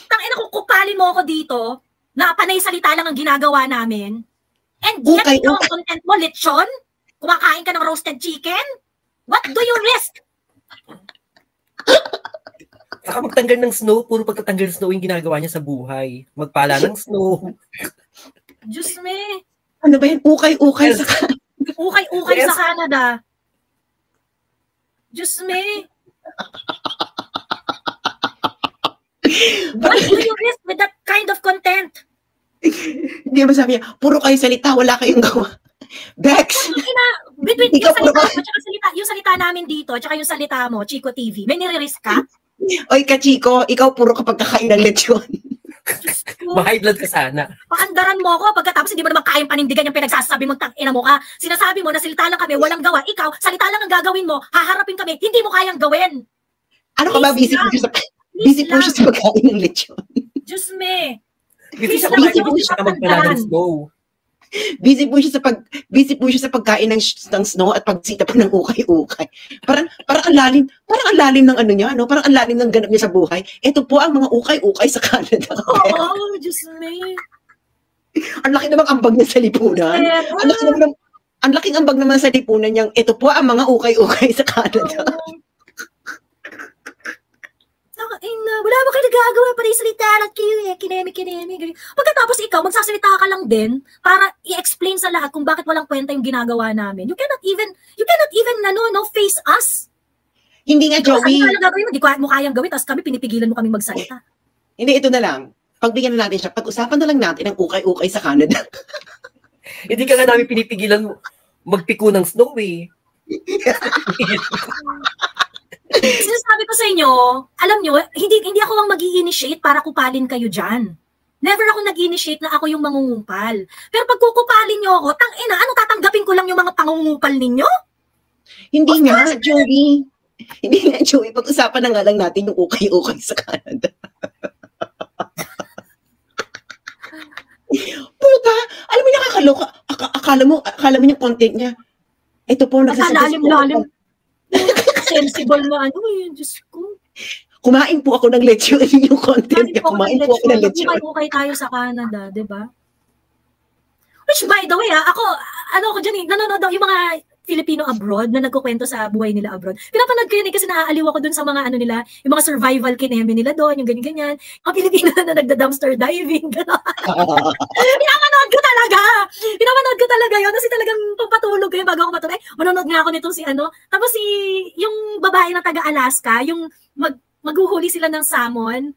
Tangina kung kupalin mo ako dito, na panay salita lang ang ginagawa namin. And yet, Okay, ikaw ang content mo, lechon? Kumakain ka ng roasted chicken? What do you risk? Saka magtanggal ng snow, puro pagtatanggal ng snow yung ginagawa niya sa buhay. Magpala ng snow. Diyos me. Ano ba yan? Ukay-ukay sa Ukay-ukay Yes. sa Canada. Diyos me. What do you risk with that kind of content? Hindi mo sabi niya, puro kayo salita, wala kayong gawa. Bex! Between Ikaw yung salita puro- mo, tsaka yung salita namin dito, tsaka yung salita mo, Chico TV, may nire-risk ka? Oy, Kachiko, ikaw puro kapag kakain ng lechon. Ma-high blood ka sana. Paandaran mo ako pagkatapos hindi mo naman kayang panindigan yung pinagsasabi mo, tangina mo ka. Sinasabi mo na salita lang kami, walang gawa. Ikaw, salita lang ang gagawin mo, haharapin kami, hindi mo kayang gawin. Ano ka ba? Please Busy po lang. siya sa, Please busy po lang. siya sa pagkain ng lechon. Diyos me. Busy siya Please kumain, lang, busy siya magpala ng snow. Busy po siya sa pagkain ng snow at pagsita pa ng ukay-ukay. Parang ang lalim ng ano niya, no? Parang ang lalim ng ganap niya sa buhay. Ito po ang mga ukay-ukay sa Canada. Oo, Diyos me. Ang laki namang ambag niya sa lipunan. Ang laking ambag naman sa lipunan niyang, ito po ang mga ukay-ukay sa Canada. Wala ba kayo nagagawa para salita lang kayo eh, kinemi. Pagkatapos ikaw, magsasalita ka lang din para i-explain sa lahat kung bakit walang kwenta yung ginagawa namin. You cannot even face us. Hindi nga, Joey. Ano lang gagawin mo? Di mo kayang gawin, tapos kami pinipigilan mo kaming magsalita. Hindi, ito na lang. Pagbigyan na natin siya, pag-usapan na lang natin ang ukay-ukay sa Canada. Hindi ka nga namin pinipigilan magpiko ng snow eh. Sinasabi ko sa inyo, alam nyo, hindi ako ang mag-i-initiate para kupalin kayo dyan. Never ako nag-initiate na ako yung mangungupal. Pero pag kukupalin nyo ako, tangina, ano tatanggapin ko lang yung mga pangungupal ninyo? Hindi nga, Joey. Hindi nga, Joey. Pag-usapan na nga lang natin yung ukay-ukay sa Canada. Puta, alam mo, nakakaloka. Akala mo yung content niya. Ito po, Lalim-lalim. Sensible na ano eh, Diyos ko. Kumain po ako ng lechon yung content niya. Kumain po ako ng lechon. Ukay tayo sa Canada, di ba? Which by the way, ano ako dyan eh, nanonood daw yung mga Filipino abroad na nagkukwento sa buhay nila abroad. Pinapanood ko yun eh kasi naaaliw ako dun sa mga ano nila, yung mga survival kineme nila doon, yung ganyan-ganyan. Mga Pilipino na nagda-dumpster diving, gano'n. Pinapanood ko talaga yun. Kasi talagang pampatulog ko yun bago ako matulog. Manonood nga ako nitong si ano. Tapos yung babae na taga-Alaska, yung maghuhuli sila ng salmon.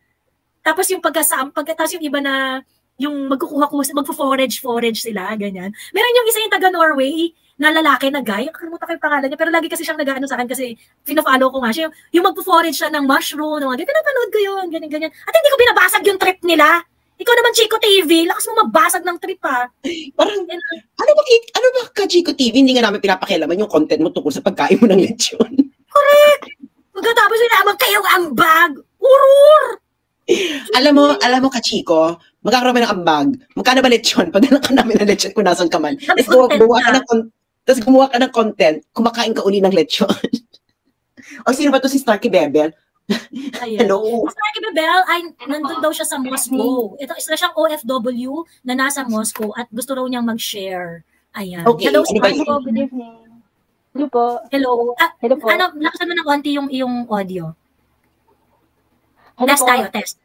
Tapos yung tapos yung iba na yung magfo-forage sila, ganyan. Meron yung isa yung taga-Norway, na lalaki na guy, nakalimutan ko yung pangalan niya, pero lagi kasi siyang nag-ano sa akin kasi pina-follow ko nga siya. Yung magpo-forage siya ng mushroom, ng mga ganyan, pinapanood ko yun, ganyan. At hindi ko binabasag yung trip nila. Ikaw naman, Chico TV, lakas mo mabasag ng trip ha. Parang, ano ba ka, Chico TV? Hindi nga namin pinapakialaman yung content mo tungkol sa pagkain mo ng lechon. Correct! Pagkatapos yung naman kayo ang bag. Urur! Alam mo, Kachiko, magkakaroon ng ambag. Magkano ba lechon? Padala ka namin ng lechon kung nasan ka man. Tapos gumawa ka ng content, kumakain ka uli ng lechon. O sino ba to si Starkey Bebel? Hello? Starkey Bebel, nandun daw siya sa Moscow. Ito, isa siyang OFW na nasa Moscow at gusto raw niyang mag-share. Ayan. Okay. Hello, Ano ba Starkey. Hello, good evening. Hello po. Hello. Hello po. Ano, lakasan mo ng konti yung audio. Hello Test po. tayo, test.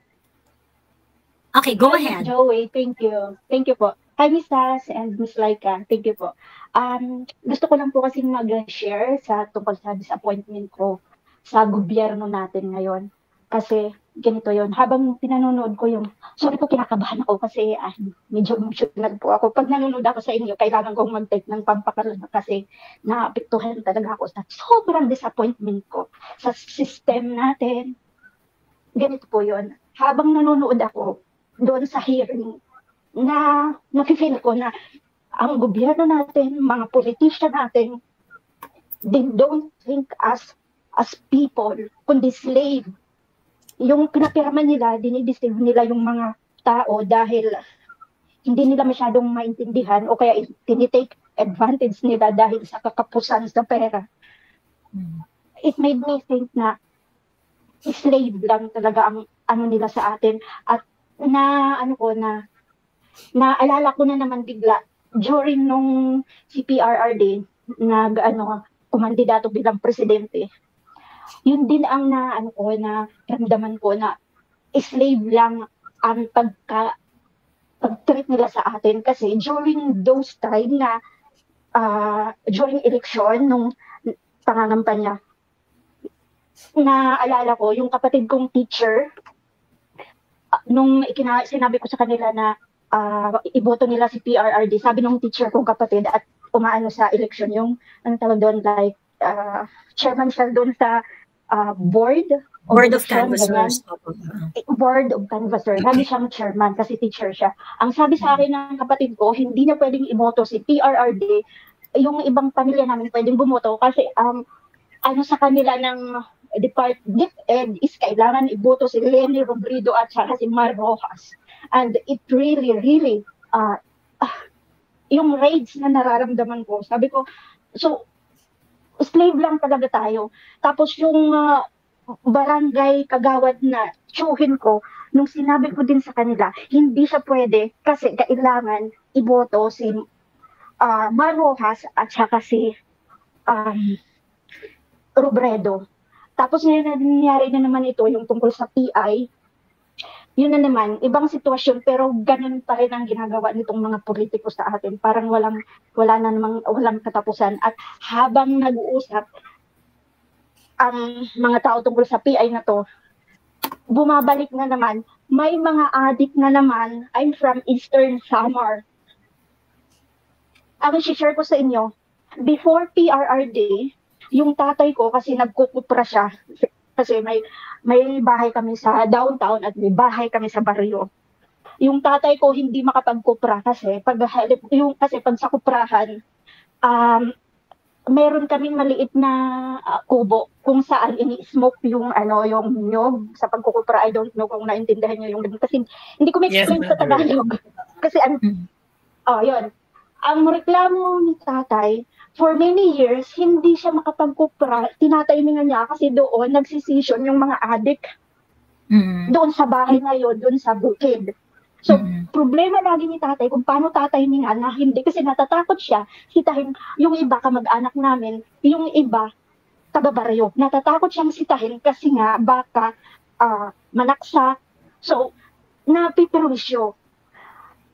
Okay, go Hi, ahead. Joey, thank you. Thank you po. Hi, Miss Sass and Miss Laika. Thank you po. Gusto ko lang po kasi mag-share sa tungkol sa disappointment ko sa gobyerno natin ngayon. Kasi ganito yon. Habang pinanonood ko yung, sorry po, kinakabahan ako kasi medyo emotional po ako. Pag nanonood ako sa inyo, kailangan kong mag-take ng pampakalma kasi naapektuhan talaga ako sa sobrang disappointment ko sa system natin. Ganito po yon. Habang nanonood ako doon sa hearing, na nafe-feel ko na ang gobyerno natin, mga politician natin, they don't think as people, kundi slave. Yung pinapirma nila, dinideceive nila yung mga tao dahil hindi nila masyadong maintindihan o kaya tinitake advantage nila dahil sa kakapusan sa pera. It made me think na slave lang talaga ang ano nila sa atin. At naalala ko na naman bigla during nung si PRRD kumandidato bilang presidente. Yun din ang ramdaman ko na slave lang ang pag-treat nila sa atin kasi during those time na during election nung pangangampanya, naalala ko yung kapatid kong teacher nung sinabi ko sa kanila na iboto nila si PRRD, sabi nung teacher kong kapatid at umaano sa election yung tawag doon, like chairman siya doon sa board of canvassers. Board of canvassers. Sabi siyang chairman kasi teacher siya. Ang sabi sa akin ng kapatid ko, hindi na pwedeng iboto si PRRD. Yung ibang pamilya namin pwedeng bumoto kasi sa kanila ng DepEd is kailangan iboto si Leni Robredo at saka si Mar Rojas. And it really, really, yung rage na nararamdaman ko, sabi ko, so, slave lang talaga tayo. Tapos yung barangay kagawad na tsuhin ko, nung sinabi ko din sa kanila, hindi siya pwede kasi kailangan iboto si Mar Rojas at saka si Robredo. Tapos ngayon nangyari na naman ito, yung tungkol sa PI, yun na naman, ibang sitwasyon pero ganun pa rin ang ginagawa nitong mga politiko sa atin. Parang walang katapusan. At habang nag-uusap ang mga tao tungkol sa PI na to, bumabalik na naman, may mga addict na naman. I'm from Eastern Samar. Ang share ko sa inyo, before PRRD, yung tatay ko kasi nagkukupra siya kasi may bahay kami sa downtown at may bahay kami sa baryo. Yung tatay ko hindi makapagkupra kasi pag sa kuprahan meron kaming maliit na kubo kung saan ini-smoke yung nyog sa pagkukupra. I don't know kung naintindihan niyo yung kasi hindi ko ma-explain sa Tagalog. Kasi yun. Ang reklamo ni tatay, for many years, hindi siya makapagkupra. Tinatimingan niya kasi doon nagsisession yung mga addict. Doon sa bahay na yun, doon sa bukid. So, problema lagi ni tatay kung paano tatimingan na hindi kasi natatakot siya sitahin yung iba kamag-anak namin, yung iba taga-baryo. Natatakot siyang sitahin kasi nga baka manaksak. So, napiperwisyo.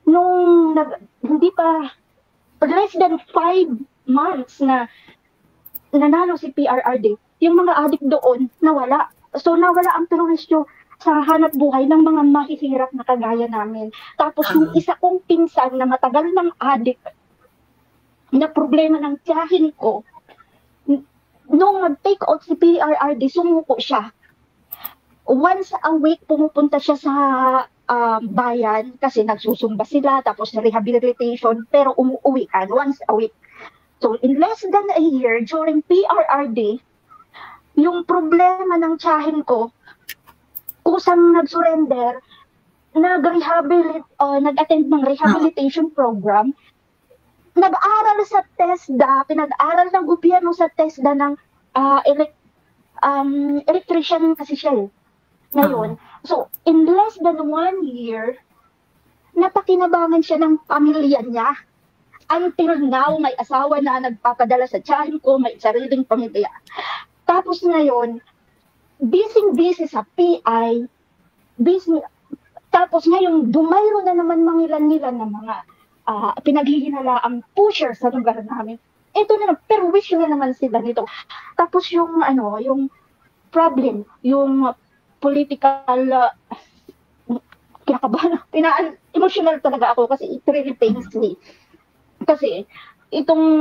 Nung hindi pa less than 5 months na nanalo si PRRD, yung mga adik doon nawala. So nawala ang perwisyo sa hanap buhay ng mga mahihirap na kagaya namin. Tapos yung isa kong pinsan na matagal ng adik na problema ng tiyahin ko, nung mag-take out si PRRD, sumuko siya. Once a week pumupunta siya sa bayan kasi nagsusumba sila tapos rehabilitation pero umuwi ka once a week. So in less than a year during PRRD, yung problema ng tiyahin ko kusang nag-surrender, nag-attend ng rehabilitation program, nag-aral sa TESDA, pinag-aral ng gobyerno sa TESDA ng electrician kasi siya ngayon. So, in less than 1 year, napakinabangan siya ng pamilya niya. Until now, may asawa na nagpapadala sa tiyahin ko, may sariling pamilya. Tapos ngayon, busy sa PI, tapos ngayon, dumayro na naman mangilan-ngilan ng mga pinaghihinalaang pusher sa lugar namin. Ito na naman, pero wish na naman sila nito. Tapos yung problem, yung political kinakabahan, emotional talaga ako kasi it really pains me. Kasi itong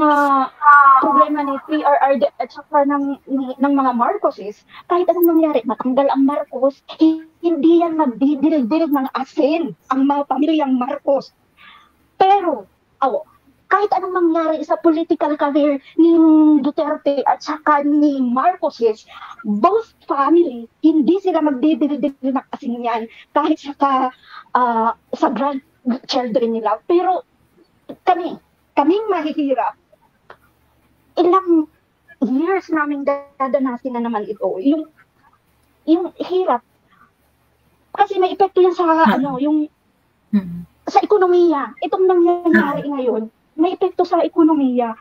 problema ni PRRD at saka ng mga Marcoses, kahit anong mangyari, matanggal ang Marcos, hindi yan magdidirig-dirig ng asin ang mga pamilyang Marcos. Pero, kahit anong mangyari sa political career ni Duterte at saka ni Marcoses, both family, hindi sila magdidirig ng asin yan kahit sa grandchildren nila. Pero kami, kaming mahihirap, ilang years namin dadanasin na naman ito. Yung hirap. Kasi may epekto yan sa, yung sa ekonomiya. Itong nangyayari ngayon, may epekto sa ekonomiya.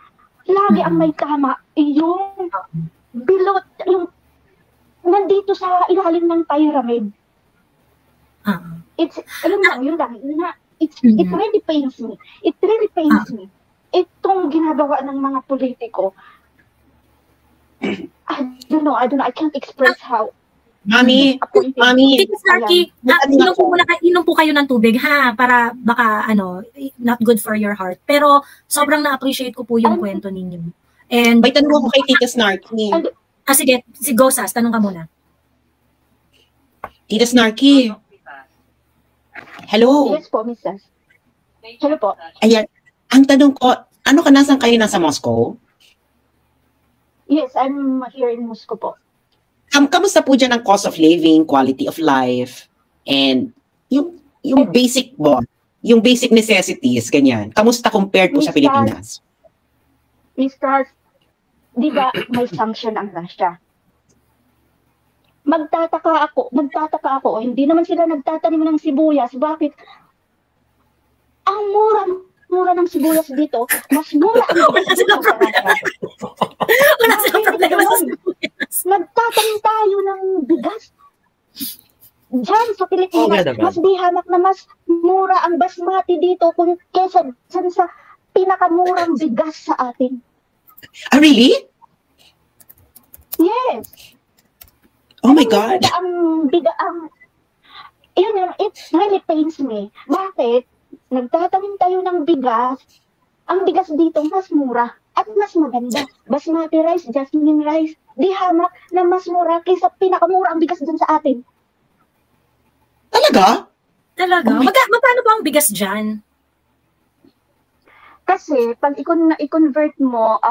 Lagi ang may tama, yung bilot, yung nandito sa ilalim ng pyramid. It's, yun lang. It really pains me. It really pains me. Itong ginagawa ng mga politiko, I don't know, I can't express how. Mami, Tita Snarky, inom po kayo ng tubig ha, para baka not good for your heart. Pero sobrang na-appreciate ko po yung kwento ninyo. And may tanong ako kay Tita Snarky. Sige, si Gosas, tanong ka muna. Tita Snarky. Hello. Yes po, Mrs. Hello po. Ayan, ang tanong ko, nasan kayo, nasa Moscow? Yes, I'm here in Moscow po. Kamusta po dyan ang cost of living, quality of life, and yung basic yung basic necessities, ganyan. Kamusta compared po sa Pilipinas? Mr. Di ba may sanction ang Russia? Magtataka ako, hindi naman sila nagtatanim ng sibuyas. Bakit? Ang mura ng sibuyas dito, mas mura ang sibuyas sa Russia. Wala silang problema sa sibuyas. Nagtatanim tayo ng bigas. Diyan sa Pilipinas, mas di hamak na mas mura ang basmati dito kesa sa pinakamurang bigas sa atin. Ah, really? Yes. Oh my God. It really pains me. Bakit? Nagtatanim tayo ng bigas. Ang bigas dito mas mura at mas maganda. Basmati rice, jasmine rice, di hamak na mas mura kaysa pinakamura ang bigas dun sa atin. Talaga? Talaga? Oh magkano ba ang bigas dyan? Kasi, pag i-convert mo,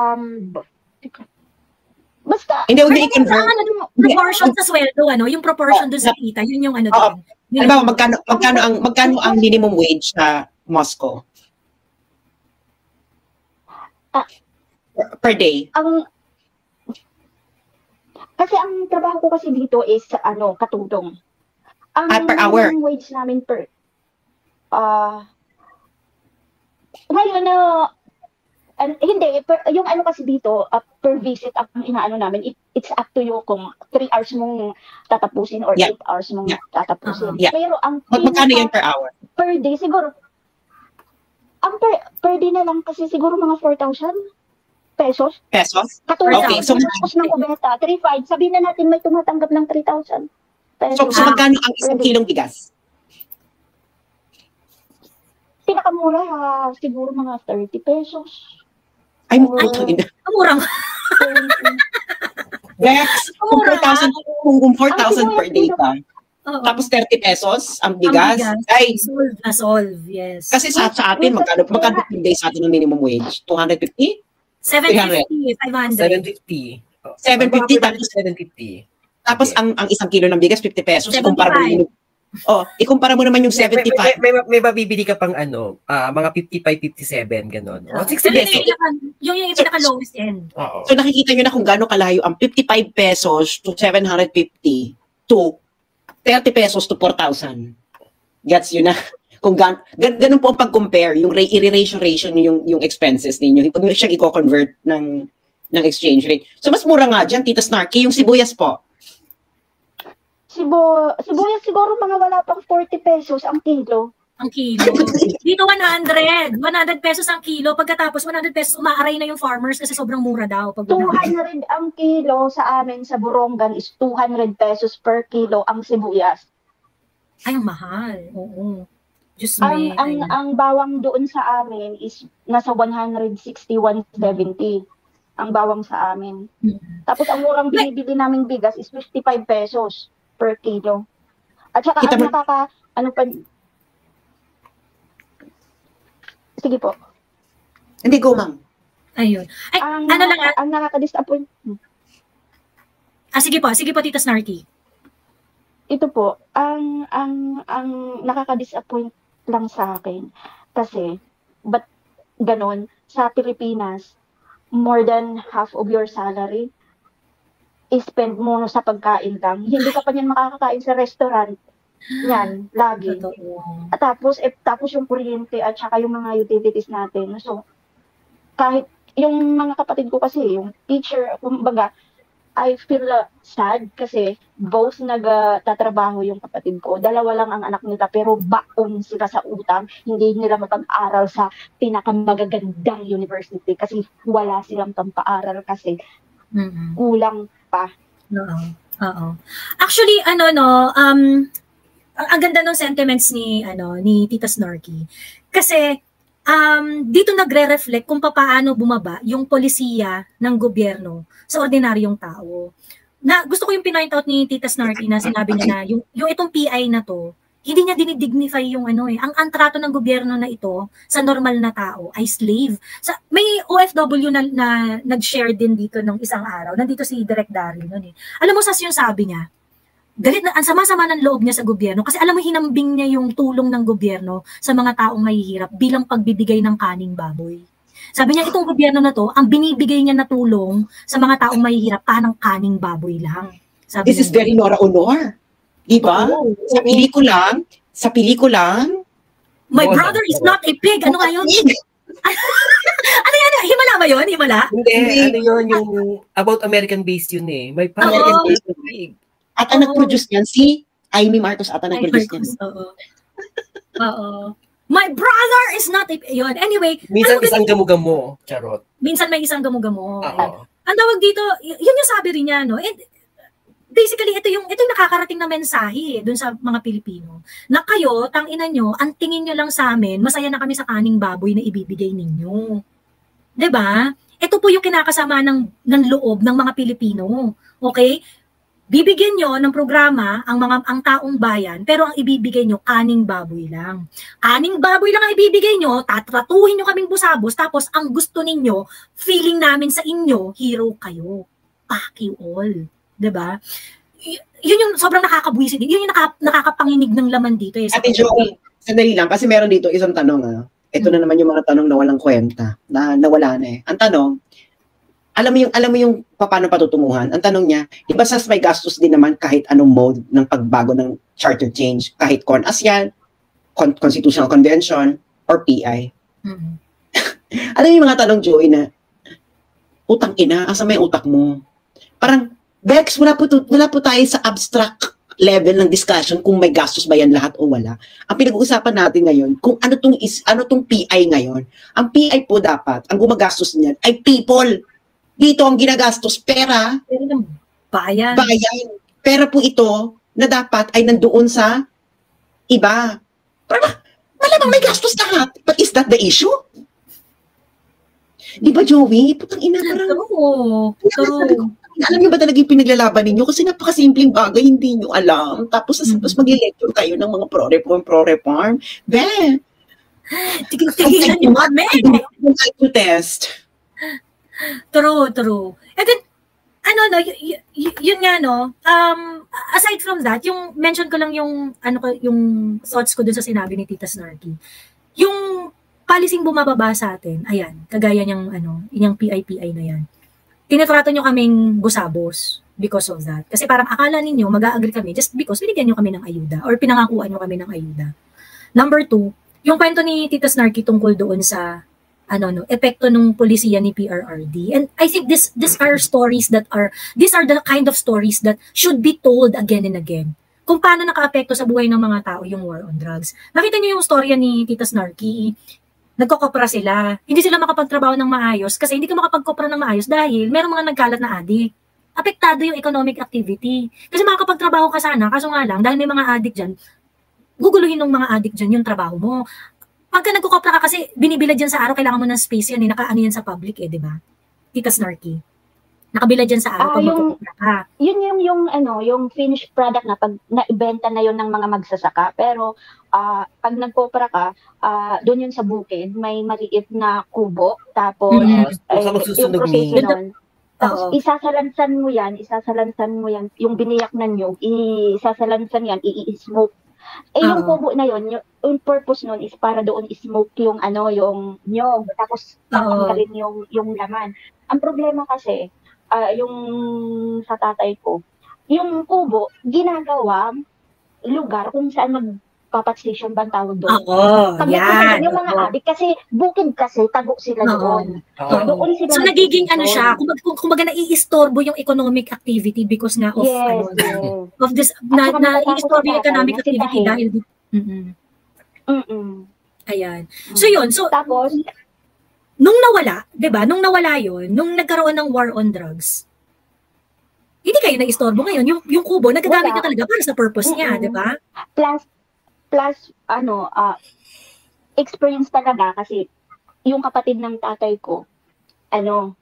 basta, hindi, huwag na i-convert. Proportion sa sweldo, yung proportion dun sa kita, yun yung doon. Alam mo, magkano ang minimum wage sa Moscow? Per day? Kasi ang trabaho ko kasi dito is, katulong. Per hour? Ang wage namin ngayon, hindi, yung kasi dito, per visit, ang inaano namin, it's up to you kung 3 hours mong tatapusin or 8 hours mong tatapusin. Pero ang magkano yan per hour? Per day, siguro, ang per day na lang kasi siguro mga 4,000 pesos. Pesos? Katulad okay, so ng kubeta, 3,500, sabihin na natin may tumatanggap ng 3,000 pesos. So magkano ang isang kilong bigas? Pinakamura, siguro mga 30 pesos. Ay, murang. Bex, kung 4,000 per day ka, tapos 30 pesos ang bigas. Ay, solve, yes. Kasi sa atin, magkano per day sa atin ng minimum wage? 250? 750, 500. 750 tapos 750. Tapos ang isang kilo ng bigas 50 pesos. Ikumpara mo naman yung 75. May mabibili ka pang mga 55, 57 ganun. 60 pesos. Yung pinaka-lowest end. So nakikita nyo na kung gaano kalayo ang 55 pesos to 750 to 30 pesos to 4,000. Gets yun na. Kung ganun po ang pag-compare, yung i-ratio yung expenses ninyo. Pag siya i-convert ng exchange rate. So mas mura nga dyan, Tita Snarky, yung sibuyas po. Sibuyas siguro mga wala pang 40 pesos ang kilo. Ang kilo. Dito 100 pesos ang kilo. Pagkatapos 100 pesos, umaaray na yung farmers kasi sobrang mura daw. 200 ang kilo sa amin sa Borongan is 200 pesos per kilo ang sibuyas. Ay, ang mahal. Oo. Just ang bawang doon sa amin is nasa 160, 170 ang bawang sa amin. Tapos ang murang binibili naming bigas is 55 pesos per kilo. At saka sige po. Hindi, go, ma'am. Ayun. Ay, ang nakaka-disappoint. Sige po, Tita Snarky. Ito po, ang nakaka-disappoint lang sa akin kasi ganon, sa Pilipinas, more than half of your salary i-spend mo sa pagkain lang. Hindi ka pa niyan makakakain sa restaurant. Yan, lagi. Totoo. At tapos yung kuryente at saka yung mga utilities natin. So, kahit yung mga kapatid ko kasi, yung teacher, kumbaga, I feel sad kasi both nagtatrabaho yung kapatid ko. Dalawa lang ang anak nila pero baon sila sa utang. Hindi nila mapag-aral sa pinakamagagandang university kasi wala silang pampaaral kasi kulang pa. Oo. Oo. Actually, ang ganda ng sentiments ni Tita Snarky. Kasi dito nagre-reflect kung paano bumaba yung polisiya ng gobyerno sa ordinaryong tao. Gusto ko yung pinoint out ni Tita Snarky na sinabi niya na yung itong PI na to, hindi niya dinidignify yung ang trato ng gobyerno na ito sa normal na tao ay slave. May OFW na nag-share din dito nung isang araw. Nandito si Direk Daryl noon eh. Alam mo yung sabi niya, galit na, ang sama-sama ng loob niya sa gobyerno kasi alam mo hinambing niya yung tulong ng gobyerno sa mga taong mahihirap bilang pagbibigay ng kaning baboy. Sabi niya itong gobyerno na to, ang binibigay niya na tulong sa mga taong mahihirap ng kaning baboy lang. Sabi This is very Nora Honor. Diba? Sa pelikula, My brother is not a pig. Ano nga yun? Ano yan? Himala ba yun? Himala? Hindi, ano yun, yung about American-based yun eh. May American-based pig. At ang nag-produce niyan, si Amy Marcos ata nag-produce niyan. Oo. My brother is not a... Yun. Anyway. Minsan isang gamo-gamo, charot. Minsan may isang gamo-gamo. Oo. Ang tawag dito, yun yung sabi rin niya, no? And basically, ito yung nakakarating na mensahe dun sa mga Pilipino. Na kayo, tangina nyo, ang tingin nyo lang sa amin, masaya na kami sa kaning baboy na ibibigay ninyo. 'Di ba? Ito po yung kinakasama ng loob ng mga Pilipino. Okay? Bibigyan nyo ng programa ang taong bayan, pero ang ibibigay nyo, kaning baboy lang. Kaning baboy lang ang ibibigay nyo, tatratuhin nyo kaming busabos, tapos ang gusto ninyo, feeling namin sa inyo, hero kayo. Fuck you all. 'Di ba? Yun yung sobrang nakakabwisit. Yun yung nakakapanginig ng laman dito. Ate Joey, sandali lang, kasi meron dito isang tanong. Ito na naman yung mga tanong na walang kwenta, na nawala na eh. Ang tanong, alam mo yung paano patutunguhan. Ang tanong niya, di ba sas may gastos din naman kahit anong mode ng pagbago ng charter change, kahit CON-ASEAN, Constitutional Convention, or PI? Mm-hmm. Alam mo yung mga tanong, Joey, na utang ina, asa may utak mo? Parang, Bex, wala po tayo sa abstract level ng discussion kung may gastos ba yan lahat o wala. Ang pinag-uusapan natin ngayon, kung ano tong PI ngayon. Ang PI po dapat, ang gumagastos niyan ay people. Dito ang ginagastos, pera. Bayan. Pera po ito na dapat ay nandoon sa iba. Malamang may gastos lahat. But is that the issue? Di ba, Joey? Putang ina, parang... True. Alam niyo ba talaga yung pinaglalaban ninyo? Kasi napakasimpleng bagay, hindi niyo alam. Tapos mag-lecture kayo ng mga pro-reform. Ben! Tigilan niyo kami! To test. True. And then, yun nga, aside from that, yung mention ko lang yung thoughts ko dun sa sinabi ni Tita Snarky. Yung policing bumababa sa atin, ayan, kagaya niyang PI na yan. Tinatrato nyo kaming busabos because of that. Kasi parang akala ninyo, mag-a-agree kami just because binigyan nyo kami ng ayuda or pinangakuan nyo kami ng ayuda. Number 2, yung kwento ni Tita Snarky tungkol doon sa epekto ng polisiya ni PRRD. And I think these are the kind of stories that should be told again and again. Kung paano naka-apekto sa buhay ng mga tao yung war on drugs. Nakita niyo yung storya ni Tita Snarky. Nagkokopra sila. Hindi sila makapagtrabaho ng maayos kasi hindi ka makapagkopra ng maayos dahil merong mga nagkalat na addict. Apektado yung economic activity. Kasi makakapagtrabaho ka sana, kaso nga lang, dahil may mga addict dyan, guguluhin ng mga addict dyan yung trabaho mo. Pagka nagkokopra ka kasi, binibilad dyan sa araw, kailangan mo ng space yan, nakaano yan sa public di ba? Tita Snarky. Nakabilad dyan sa araw pag magkokopra ka. Yun yung finished product na pag naibenta na yun ng mga magsasaka. Pero, pag nagkopra ka, doon yun sa bukid, may maliit na kubo, tapos yung proseso nun. Tapos isasalansan mo yan, yung biniyak na nyo, isasalansan yan, i-smoke. Yung Oo. kubo na yun, yung purpose nun is para doon smoke yung yung nyog, tapos tatanggalin yung laman. Ang problema kasi, yung sa tatay ko, yung kubo, ginagawang lugar kung saan magpapatstation ba ang tawag doon. Oo, Tago yan. yung mga Oo. adik kasi bukid kasi tago sila Oo. doon. Oo. So doon sila So nagiging ano siya, nagsiseason. kumbaga naiistorbo yung economic activity because nga of Yes, ano yes. of this At saka natatakot naiistorbo si yung tatay economic na activity sitahin. dahil Mm-mm. ayan. So yun, so Tapos, nung nawala, 'di ba? Nung nawala 'yon, nung nagkaroon ng war on drugs, hindi kayo naistorbo ngayon. Yung kubo, nagagamit Wala. niya talaga para sa purpose niya, Mm-mm. 'di ba? plus, experience talaga kasi yung kapatid ng tatay ko,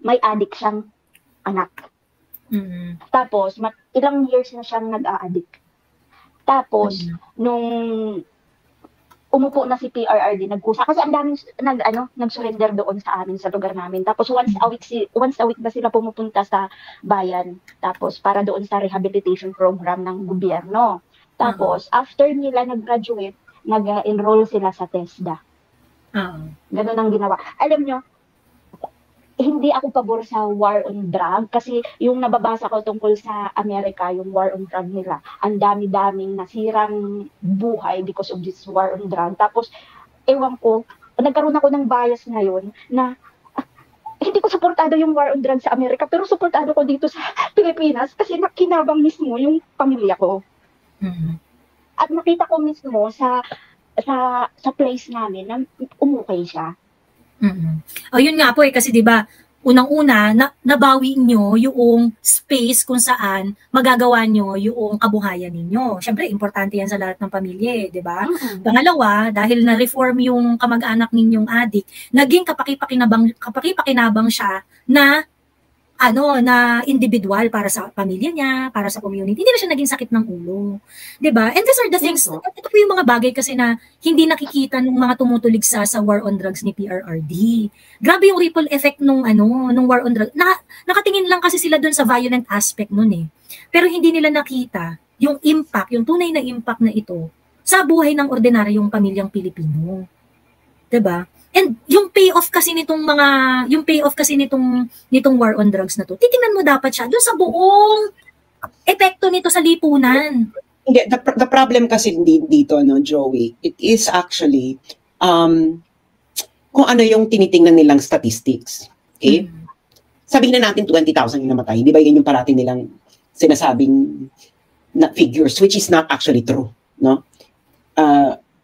may adik siyang anak. Mm. Tapos, ilang years na siyang nag-a-addict. Tapos, nung umupo na si PRRD, nagkusa. Kasi ang daming nag-surrender doon sa amin, sa lugar namin. Tapos once a week ba sila pumupunta sa bayan. Tapos para doon sa rehabilitation program ng gobyerno. Tapos after nila nag-graduate, nag-enroll sila sa TESDA. Ganun ang ginawa. Alam nyo, hindi ako pabor sa war on drug kasi yung nababasa ko tungkol sa Amerika, yung war on drug nila, ang dami-daming nasirang buhay because of this war on drug. Tapos, ewan ko, nagkaroon ako ng bias ngayon na hindi ko suportado yung war on drug sa Amerika pero suportado ko dito sa Pilipinas kasi nakinabang mismo yung pamilya ko. At nakita ko mismo sa place namin na umukay siya. Yun nga po kasi 'di ba, unang-una nabawi nyo yung space kung saan magagawa nyo yung kabuhayan ninyo. Syempre, importante yan sa lahat ng pamilya, 'di ba? Pangalawa, dahil na-reform yung kamag-anak ninyong adik, naging kapaki-pakinabang siya na na individual para sa pamilya niya, para sa community. Hindi na siya naging sakit ng ulo. 'Di ba? And these are the things, ito po yung mga bagay kasi na hindi nakikita ng mga tumutulig sa war on drugs ni PRRD. Grabe yung ripple effect nung war on drugs. Nakatingin lang kasi sila doon sa violent aspect nun eh. Pero hindi nila nakita yung impact, yung tunay na impact na ito sa buhay ng ordinaryong pamilyang Pilipino. 'Di ba? And yung payoff kasi nitong war on drugs na to, titingnan mo dapat siya doon sa buong epekto nito sa lipunan. Hindi, the problem kasi dito, Joey, it is actually kung ano yung tinitingnan nilang statistics. Okay? Sabihin na natin 20,000 yung namatay. Di ba yun yung parati nilang sinasabing na figures, which is not actually true. No?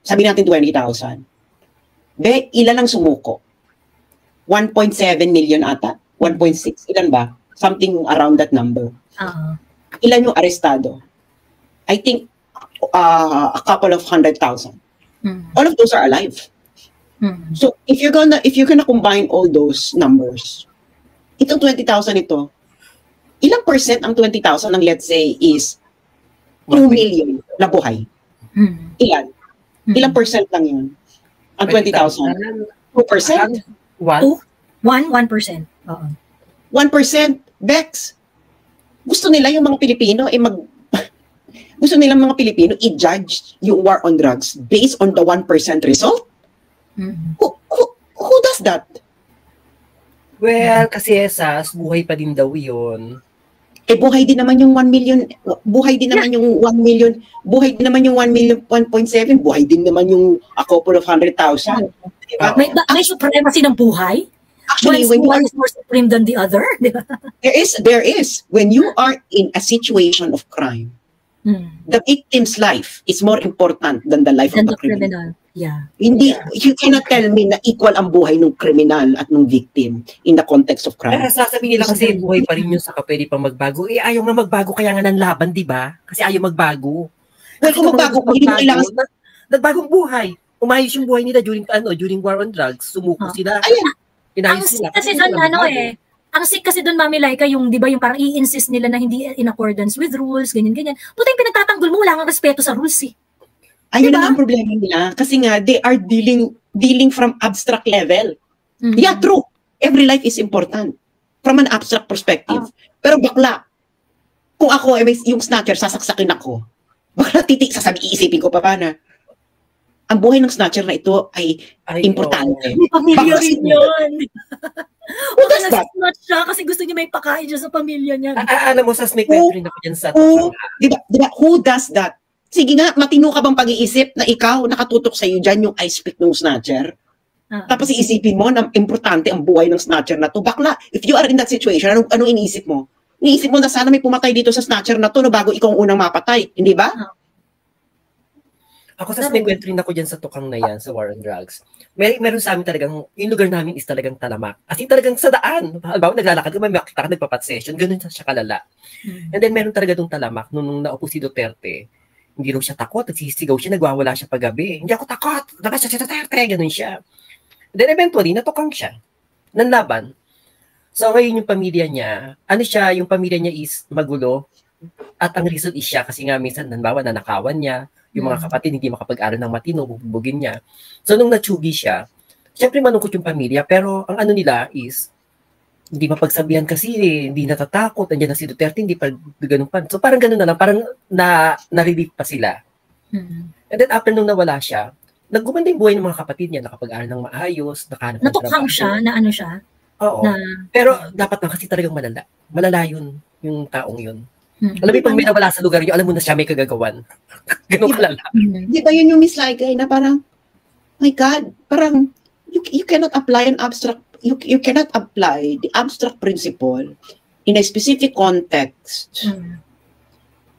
Sabihin natin 20,000. Ilan ang sumuko? 1.7 million ata? 1.6? Ilan ba? Something around that number. Ilan yung arestado? I think a couple of 100,000. All of those are alive. So if you're gonna combine all those numbers, itong 20,000 ito, ilang percent ang 20,000 ang let's say is 2 million na buhay? Ilan? Ilang percent lang yun? Ang 20,000? 2%? 1%? 1%. 1%? Bex, gusto nila yung mga Pilipino gusto nila mga Pilipino i-judge yung war on drugs based on the 1% result? Who does that? Well, kasi esas, buhay pa din daw yun. Buhay din naman yung 1 million, buhay din naman yung 1 million, buhay din naman yung 1 million, 1.7, buhay din naman yung a couple of 100,000. Diba? May supremacy ng buhay? Actually, one is more supreme than the other? Diba? There is. When you are in a situation of crime, the victim's life is more important than the life of the criminal. Yeah. Hindi, you cannot tell me na equal ang buhay ng kriminal at ng victim in the context of crime. Pero sasabihin nila kasi buhay pa rin yun saka pwede pang magbago. Ayaw nga magbago kaya nga ng laban, di ba? Kasi ayaw magbago. Well, kung magbago, hindi mo kailangan... Nagbagong buhay. Umayos yung buhay nila during war on drugs. Sumuko sila. Ayun. Ang sick kasi doon, ang sick kasi doon, Mami Laika, yung, di ba, yung parang i-insist nila na hindi in accordance with rules, ganyan-ganyan. Puta yung pinagtatanggol mo, wala kang respeto sa rules eh. Ayun diba? Na ang problema nila. Kasi nga, they are dealing from abstract level. Yeah, true. Every life is important. From an abstract perspective. Pero bakla, kung ako, yung snatcher, sasaksakin ako. Baka iisipin ko pa na ang buhay ng snatcher na ito ay importante. May pamilya Baka rin yun. Who Baka does that? nasa-snatch siya kasi gusto niya may pakain siya sa pamilya niya. Alam mo, Sas, may kwento rin ako dyan sa Di ba? Who does that? Sige nga, matino ka bang pag-iisip na ikaw nakatutok sa iyo dyan yung ice pick ng snatcher? Tapos iisipin mo na importante ang buhay ng snatcher na to. Bakla, if you are in that situation, anong iniisip mo? Iniisip mo na sana may pumatay dito sa snatcher na to no bago ikaw ang unang mapatay. Hindi ba? Ako sa may kwento rin ako dyan sa tukang na yan, sa War on Drugs. Meron sa amin talagang, yung lugar namin is talagang talamak. As in talagang sa daan. Halimbawa, naglalakad ka, may makita ka, nagpapat session, ganun siya kalala. And then meron talaga itong talamak, nung naupo si Duterte, hindi raw siya takot, nagsisigaw siya, nagwawala siya paggabi. Hindi ako takot, labas siya si Duterte, ganun siya. Then eventually, natukang siya, nanlaban. So ngayon yung pamilya niya, yung pamilya niya is magulo, at ang reason is siya, kasi nga minsan, halimbawa, nanakawan niya, yung mga kapatid hindi makapag-aral ng matino, bubugin niya. So nung natsugi siya, syempre malungkot yung pamilya, pero ang ano nila is, hindi mapagsabihan kasi, hindi natatakot, nandiyan na si Duterte, hindi pa ganun pa. So parang ganun na lang, parang na-relief pa sila. And then after nung nawala siya, naggumanda yung buhay ng mga kapatid niya, nakapag-aral ng maayos, nakahanap ng Natukhang siya, na ano siya? Oo. Pero dapat na kasi talagang malala. Malala yun, yung taong yun. Alam mo, pag may nawala sa lugar niyo, alam mo na siya may kagagawan. Ganun kalala. Di ba yun yung Miss Laika na parang, my God, parang, you cannot apply an abstract, you cannot apply the abstract principle in a specific context.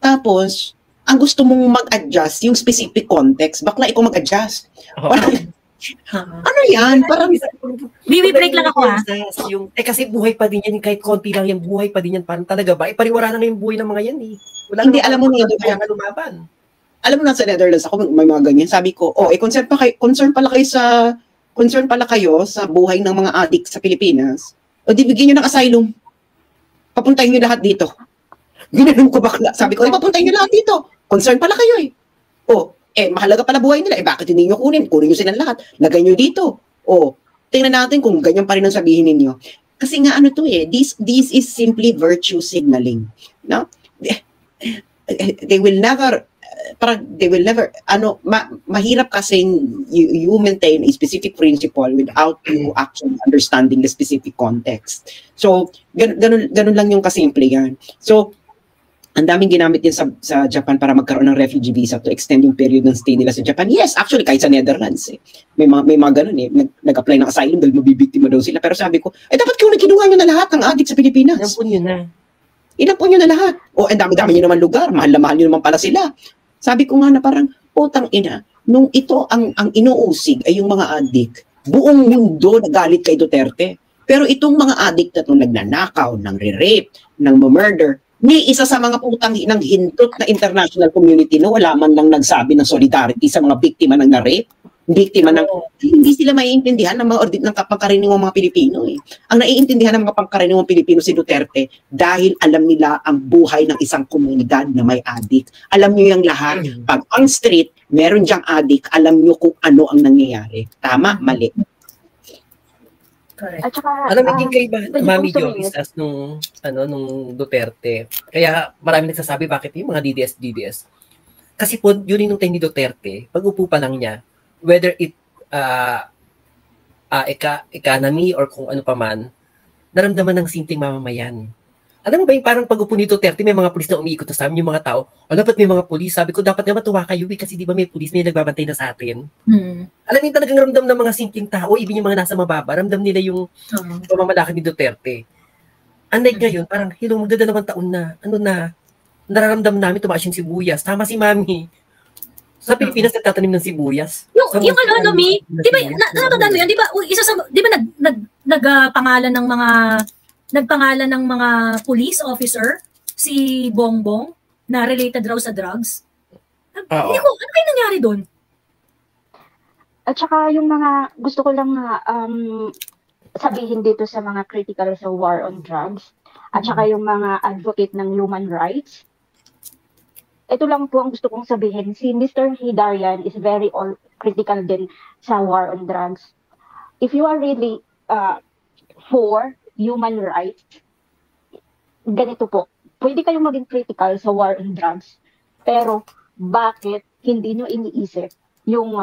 Tapos, ang gusto mong mag-adjust, yung specific context, bakla ikaw mag-adjust. Parang, ano yan? Parang, break lang ako kasi buhay pa din yan, kahit konti lang yung buhay pa din yan, parang talaga ba? Ipariwara na yung buhay ng mga yan eh. Wala hindi, alam mo na kaya nga lumaban. Alam mo na sa Netherlands, ako may mga ganyan. Sabi ko, concern pala kayo sa buhay ng mga addict sa Pilipinas. O di bigyan nyo ng asylum. Papuntahin nyo lahat dito. Ginanong ko bakla. Sabi ko, papuntahin nyo lahat dito. Concern pala kayo mahalaga pala buhay nila. Bakit hindi nyo kunin? Kunin nyo silang lahat. Lagay nyo dito. Tingnan natin kung ganyan pa rin ang sabihin ninyo. Kasi nga this is simply virtue signaling. No? They will never, mahirap kasi you maintain a specific principle without you actually understanding the specific context. So, ganun lang yung kasimple yan. So, ang daming ginamit din sa Japan para magkaroon ng refugee visa to extend yung period ng stay nila sa Japan. Yes, actually, kahit sa Netherlands. May mga ganun nag-apply ng asylum dahil mabibiktima daw sila. Pero sabi ko, dapat kinuha nyo na lahat ng addict sa Pilipinas. Inapon nyo na lahat. Ang dami-dami nyo naman lugar. Mahal na mahal nyo naman pala sila. Sabi ko nga na parang, putang ina, nung ito ang inuusig ay yung mga addict, buong mundo nagalit kay Duterte. Pero itong mga addict na itong nagnanakaw, nang re-rape, nang murder, may isa sa mga putang ng hintot na international community na wala man lang nagsabi ng solidarity sa mga biktima ng na-rape, biktima ng, hindi sila maiintindihan ng mga pangkaraniwang mga Pilipino. Ang naiintindihan ng mga pangkaraniwang Pilipino si Duterte dahil alam nila ang buhay ng isang komunidad na may addict. Alam nyo yung lahat. Pag on street, meron dyang addict, alam nyo kung ano ang nangyayari. Tama, mali. At saka, alam mo din kay Mami Jo is nung Duterte. Kaya marami nagsasabi bakit yung mga DDS. Kasi po, yun yung time ni Duterte, pag upo pa lang niya, whether it economy or kung ano pa man, naramdaman ng simpleng mamamayan. Alam mo ba yung parang pag-upo ni Duterte, may mga pulis na umiikot na sa amin, yung mga tao, dapat may mga pulis. Sabi ko, dapat nga matuwa kayo kasi di ba may pulis, may nagbabantay na sa atin. Alam mo yung talagang ramdam ng mga simpleng tao, even yung mga nasa mababa, ramdam nila yung pamamalakad ni Duterte. Unlike ngayon, parang, magdadalawang taon na, nararamdam namin tumaas yung sibuyas. Tama si Mami. Sa Pilipinas, nagtatanim ng sibuyas. Yung Mi, di ba, natatandaan mo yan, di ba, di ba nagpangalan ng mga police officer, si Bongbong, na related raw sa drugs. Ano kayo nangyari doon? At saka yung mga, gusto ko lang sabihin dito sa mga critical sa war on drugs, at saka yung mga advocate ng human rights, ito lang po ang gusto kong sabihin. Si Mr. Hidarian is very critical din sa war on drugs. If you are really for human rights, ganito po. Pwede kayong maging critical sa war on drugs, pero bakit hindi nyo iniisip yung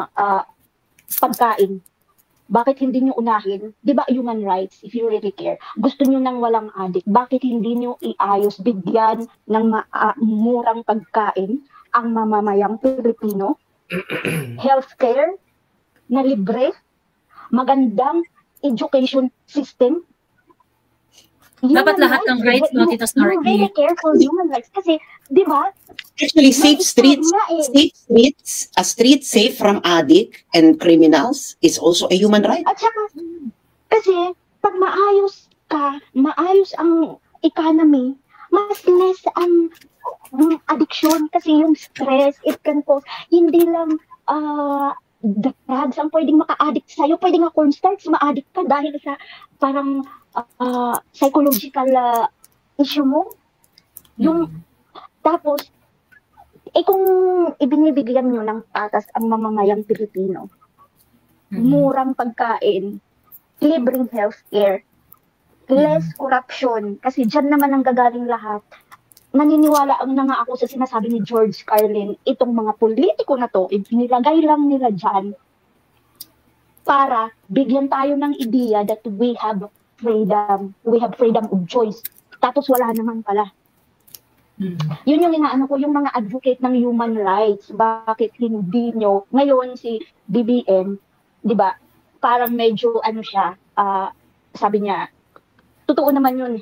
pagkain? Bakit hindi nyo unahin? Di ba human rights, if you really care? Gusto nyo nang walang adik. Bakit hindi nyo iayos, bigyan ng murang pagkain ang mamamayang Pilipino? Healthcare na libre? Magandang education system? Dapat lahat ng rights, no, Tita You really Snarky. care for human rights. Kasi, di ba? Actually, safe streets, a street safe from addict and criminals is also a human right. At saka, kasi, pag maayos ka, maayos ang economy, mas less ang addiction. Kasi yung stress, it can cause, hindi lang the drugs ang pwedeng maka-addict sa'yo. Pwede nga cornstarch, ma-addict ka dahil sa parang psychological issue mo. Yung, tapos, kung ibinibigyan nyo ng patas ang mamamayang Pilipino, murang pagkain, libreng healthcare, less corruption, kasi dyan naman ang gagaling lahat. Naniniwala na nga ako sa sinasabi ni George Carlin, itong mga politiko na to, nilagay lang nila dyan para bigyan tayo ng ideya that we have freedom of choice. Tapos wala naman pala. Yun yung inaano ko, yung mga advocate ng human rights, bakit hindi nyo, ngayon si BBM, di ba, parang medyo ano siya, sabi niya, totoo naman yun,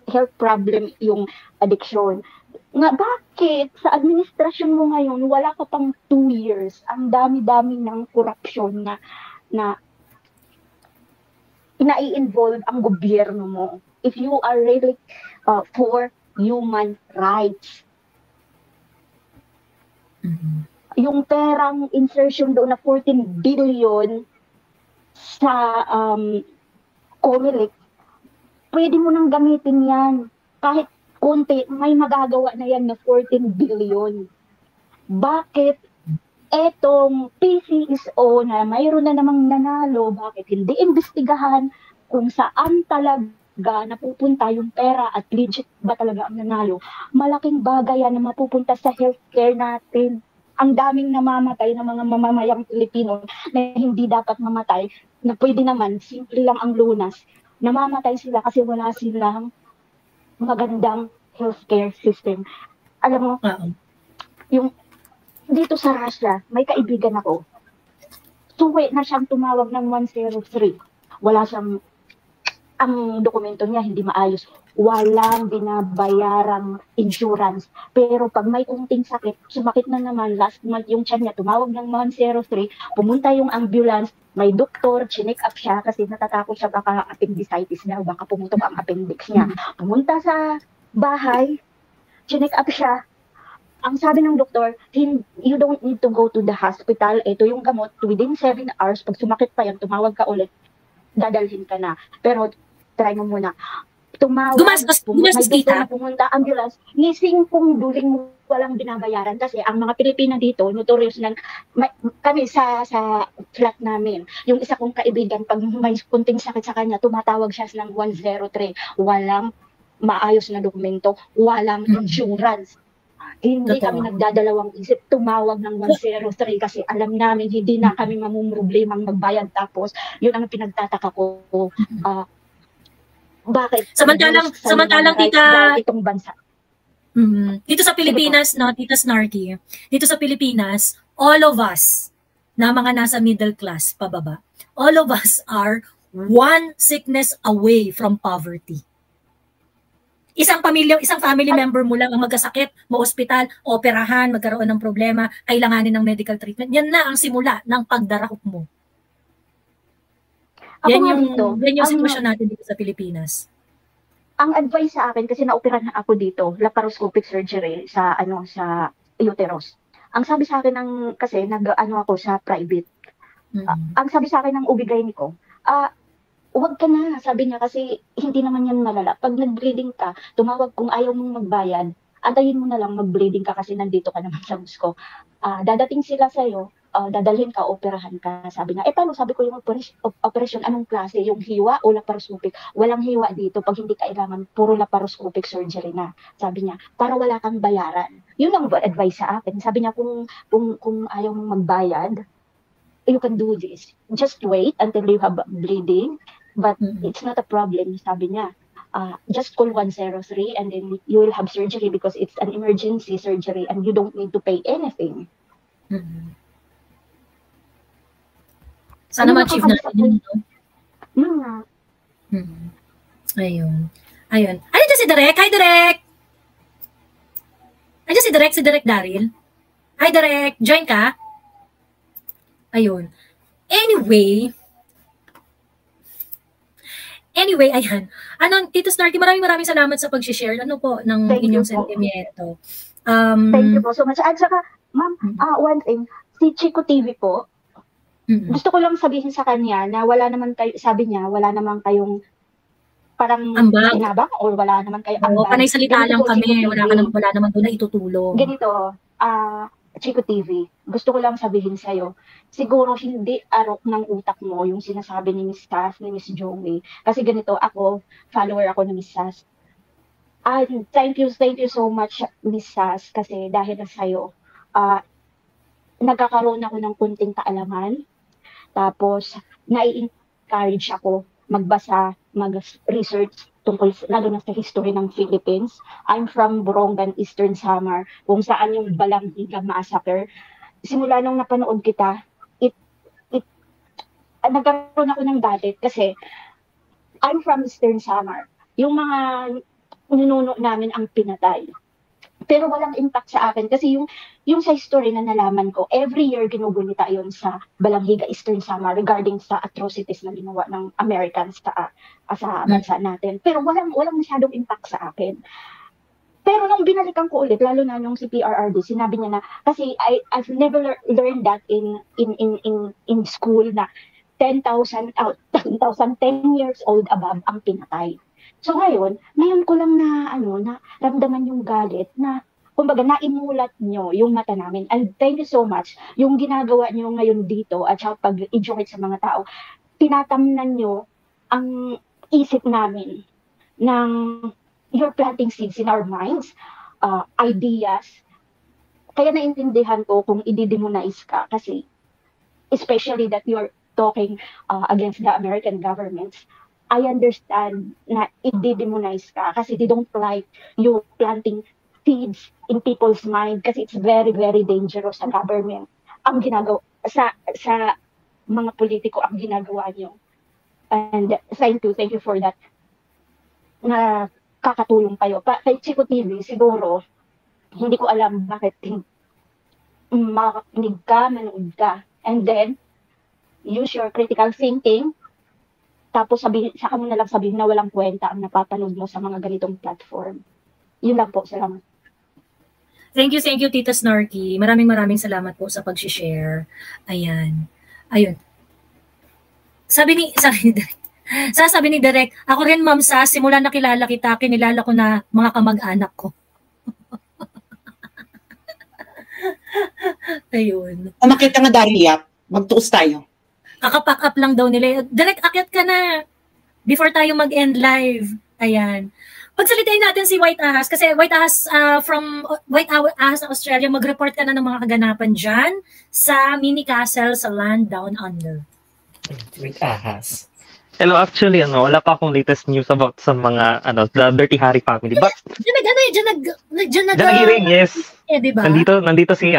health problem yung addiction. Nga, bakit sa administrasyon mo ngayon, wala ka pang 2 years, ang dami-dami ng corruption na nai-involve ang gobyerno mo. If you are really for human rights. Yung perang insertion doon na 14 billion sa COMELEC, pwede mo nang gamitin yan. Kahit konti, may magagawa na yan na 14 billion. Bakit etong PCSO na mayroon na namang nanalo, bakit hindi imbestigahan kung saan talaga napupunta yung pera at legit ba talaga ang nanalo? Malaking bagay yan na mapupunta sa healthcare natin. Ang daming namamatay ng mga mamamayang Pilipino na hindi dapat mamatay, na pwede naman, simple lang ang lunas. Namamatay sila kasi wala silang magandang healthcare system. Alam mo, yung dito sa Russia, may kaibigan ako. Suwi na siyang tumawag ng 103. Wala siyang, ang dokumento niya hindi maayos. Walang binabayarang insurance. Pero pag may kunting sakit, sumakit na naman, last month yung tiyan niya, tumawag ng 103, pumunta yung ambulance, may doktor, chinek up siya kasi natatakot siya baka appendicitis niya, baka pumutok ang appendix niya. Pumunta sa bahay, chinek up siya. Ang sabi ng doktor, you don't need to go to the hospital. Ito yung gamot. Within 7 hours, pag sumakit pa yan, tumawag ka ulit, dadalhin ka na. Pero, try mo muna. Tumawag, Gumastos tita. Pumunta, ambulance, nising kung duling walang binabayaran. Kasi ang mga Pilipina dito, notorious na, kami sa flat namin, yung isa kong kaibigan, pag may kunting sakit sa kanya, tumatawag siya ng 103. Walang maayos na dokumento, walang insurance. Hindi kami nagdadalawang isip, tumawag ng 103 kasi alam namin hindi na kami mamumroblemang magbayad. Tapos, yun ang pinagtataka ko. Bakit? Samantalang tita, itong bansa. Dito sa Pilipinas, no, Tita Snarky, dito sa Pilipinas, all of us, na mga nasa middle class pababa, all of us are one sickness away from poverty. Isang family member mo lang ang magkasakit, ma-ospital, operahan, magkaroon ng problema, kailanganin ng medical treatment. Yan na ang simula ng pagdarakop mo. Yan yung sitwasyon natin dito sa Pilipinas. Ang advice sa akin, kasi naoperahan ako dito, laparoscopic surgery sa uterus. Ang sabi sa akin kasi ako sa private. Ang sabi sa akin ng OB-GYN ko, huwag ka na, sabi niya, kasi hindi naman yan malala. Pag nag-bleeding ka, tumawag kung ayaw mong magbayad, antayin mo na lang mag-bleeding ka kasi nandito ka naman sa Moscow. Dadating sila sa'yo, dadalhin ka, operahan ka. Sabi niya, paano? Sabi ko, yung operasyon, anong klase? Yung hiwa o laparoscopic? Walang hiwa dito pag hindi kailangan, puro laparoscopic surgery na. Sabi niya, para wala kang bayaran. Yun ang advice sa akin. Sabi niya, kung ayaw mong magbayad, you can do this. Just wait until you have bleeding, but it's not a problem, sabi niya. Just call 103 and then you will have surgery because it's an emergency surgery and you don't need to pay anything. Sana ma-achieve natin yun, no? Ayun. Ayun. Ano dyan si Derek? Hi, Derek! Ano si Derek Daryl? Hi, Derek! Join ka? Ayun. Anyway, ayan. Tito Snarky, maraming salamat sa pag-share. Ano po, ng inyong sentimiento. Thank you po so much. At saka, ma'am, one thing, si Chico TV po, gusto ko lang sabihin sa kanya na wala naman kayo, sabi niya, wala naman kayong parang sinabang or wala naman kayo ambag. Panay salita lang kami, wala naman doon na itutulong. Ganito, Chico TV, gusto ko lang sabihin sa'yo, siguro hindi arok ng utak mo yung sinasabi ni Miss Sass, ni Miss Joey. Kasi ganito, ako, follower ako ni Miss Sass. And thank you so much, Miss Sass, kasi dahil na sa'yo, nagkakaroon ako ng kunting kaalaman. Tapos, nai-encourage ako magbasa, mag-research tungkol lalo na sa history ng Philippines. I'm from Borongan, Eastern Samar, kung saan yung Balanghiga Massacre. Simula nung napanood kita, nagkaroon ako ng galit kasi I'm from Eastern Samar. Yung mga ninuno namin ang pinatay. Pero walang impact sa akin kasi yung sa history na nalaman ko, every year ginugunita yon sa Balanghiga, Eastern Samar regarding sa atrocities na ginawa ng Americans sa bansa natin. Pero walang masyadong impact sa akin. Pero nung binalikan ko ulit, lalo na nung si PRRD, sinabi niya na, kasi I've never learned that in school na 10 years old above ang pinatay. So ngayon ko lang na ramdaman yung galit na kumbaga naimulat nyo yung mata namin. And thank you so much. Yung ginagawa nyo ngayon dito at saka pag-educate sa mga tao, tinatamnan nyo ang isip namin ng you're planting seeds in our minds, ideas. Kaya naintindihan ko kung i-demonize ka kasi especially that you're talking against the American government. I understand na i-demonize ka kasi they don't like you planting seeds in people's mind kasi it's very, very dangerous sa government. Ang ginagawa, sa mga politiko ang ginagawa nyo. And thank you for that. Na kakatulong kayo. Kay Chico TV, siguro, hindi ko alam bakit makinig ka, manood ka. And then, use your critical thinking. Tapos saka mo na lang sabihin na walang kwenta ang napapanood mo sa mga ganitong platform. Yun lang po, salamat. Thank you, Tita Snarky. Maraming salamat po sa pag-share. Ayan. Ayun. Sabi ni Derek, ako rin, Ma'am Sa, simula nakilala kita, kinilala ko na mga kamag-anak ko. Ayun. Umakit ka nga, Daria. Magtuos tayo. Kakapack up lang daw nila. Direct, akyat ka na. Before tayo mag-end live. Ayan. Pagsalitain natin si White Ahas. Kasi White Ahas from White Ahas ng Australia, mag-report ka na ng mga kaganapan dyan sa mini castle sa land down under. White Ahas. Hello, actually, wala pa akong latest news about sa mga, the Dirty Harry family. But, Diyan nag-hearing, yes. Diba? Nandito si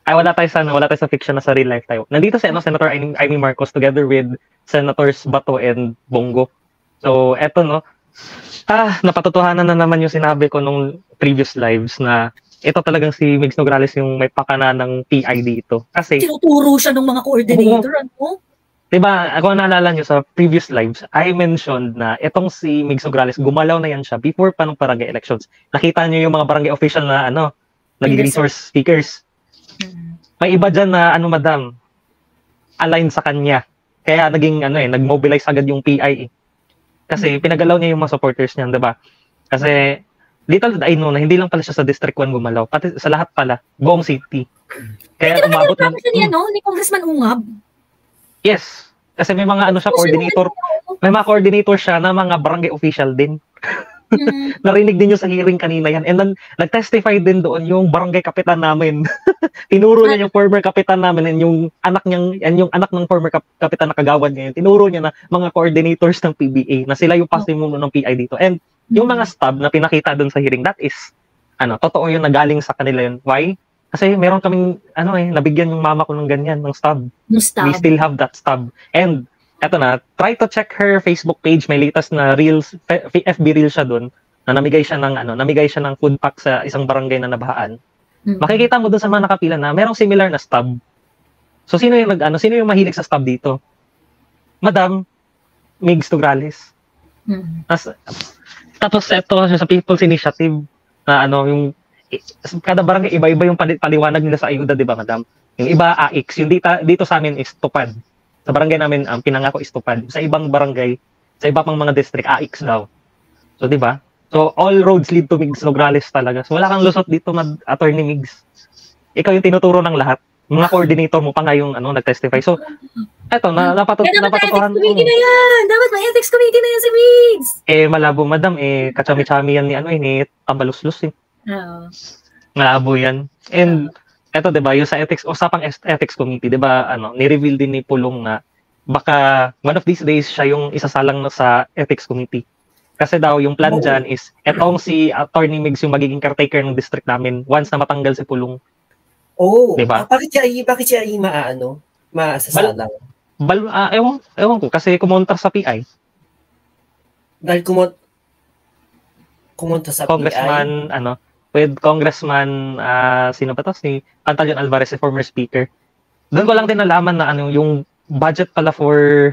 wala tayo sa fiction na sa real life tayo. Nandito si Senator Amy Marcos together with Senators Bato and Bongo. So, eto napatotohanan na naman yung sinabi ko nung previous lives na ito talagang si Migs Nograles yung may pakana ng PI dito. Kasi tinuturo siya ng mga coordinator, Diba, ako naalala nyo sa previous lives, I mentioned na itong si Migs Nograles, gumalaw na yan siya before pa ng barangay elections. Nakita nyo yung mga barangay official na naging resource speakers. May iba dyan na madam, align sa kanya. Kaya naging nag-mobilize agad yung PI. Kasi pinagalaw niya yung mga supporters niya, 'di ba? Kasi little did I know na hindi lang pala siya sa District 1 gumalaw, pati sa lahat pala, buong city. Kaya Kaya umabot na siya ni Congressman Ungab. Yes. Kasi may mga ano siya, coordinator. May mga coordinator siya na mga barangay official din. Narinig din nyo sa hearing kanina yan. And then, nag-testify din doon yung barangay kapitan namin. Tinuro niya yung former kapitan namin and yung anak niyang, yan yung anak ng former kapitan na kagawad ngayon. Tinuro niya na mga coordinators ng PBA na sila yung pasimuno ng PI dito. And yung mga stab na pinakita doon sa hearing, that is, totoo yung nagaling sa kanila yun. Why? Kasi meron kaming, nabigyan yung mama ko ng ganyan, ng stab. We still have that stab. And, eto na, try to check her Facebook page, may latest na reels, FB reel siya doon, na namigay siya ng food pack sa isang barangay na nabahaan. Makikita mo doon sa mga nakapila na merong similar na stab. So, sino yung mahilig sa stab dito? Madam Migs Tugrales. Tapos eto sa People's Initiative, na yung kada barangay iba-iba yung paliwanag nila sa ayuda, 'di ba, madam? Yung iba AX, yung dito sa amin is tupad. Sa barangay namin ang pinangako is tupad. Sa ibang barangay, sa iba pang mga district AX daw. So 'di ba? So all roads lead to Migs Nograles talaga. So wala kang lusot dito, Attorney Migs. Ikaw yung tinuturo ng lahat. Mga coordinator mo pa nga yung nag-testify. So eto napatotohanan mo. Dapat may ethics committee na yan si Migs. Malabo, madam, kachami-chami yan ni Tambaluslus . Oo. Malabo yan. And eto, 'di ba, yung sa usapang ethics committee, 'di ba, ni-reveal din ni Pulong na baka one of these days siya yung isasalang sa ethics committee. Kasi daw yung plan dyan is etong si Attorney Migs yung magiging caretaker ng district namin once na matanggal si Pulong. Oh, diba? Bakit siya maasasalang? Ewan ko kasi kumontra sa PI. Dahil kumontra sa Congressman, PI? With Congressman, sino ba to? Si Pantaleon Alvarez, si former speaker. Doon ko lang din nalaman na yung budget pala for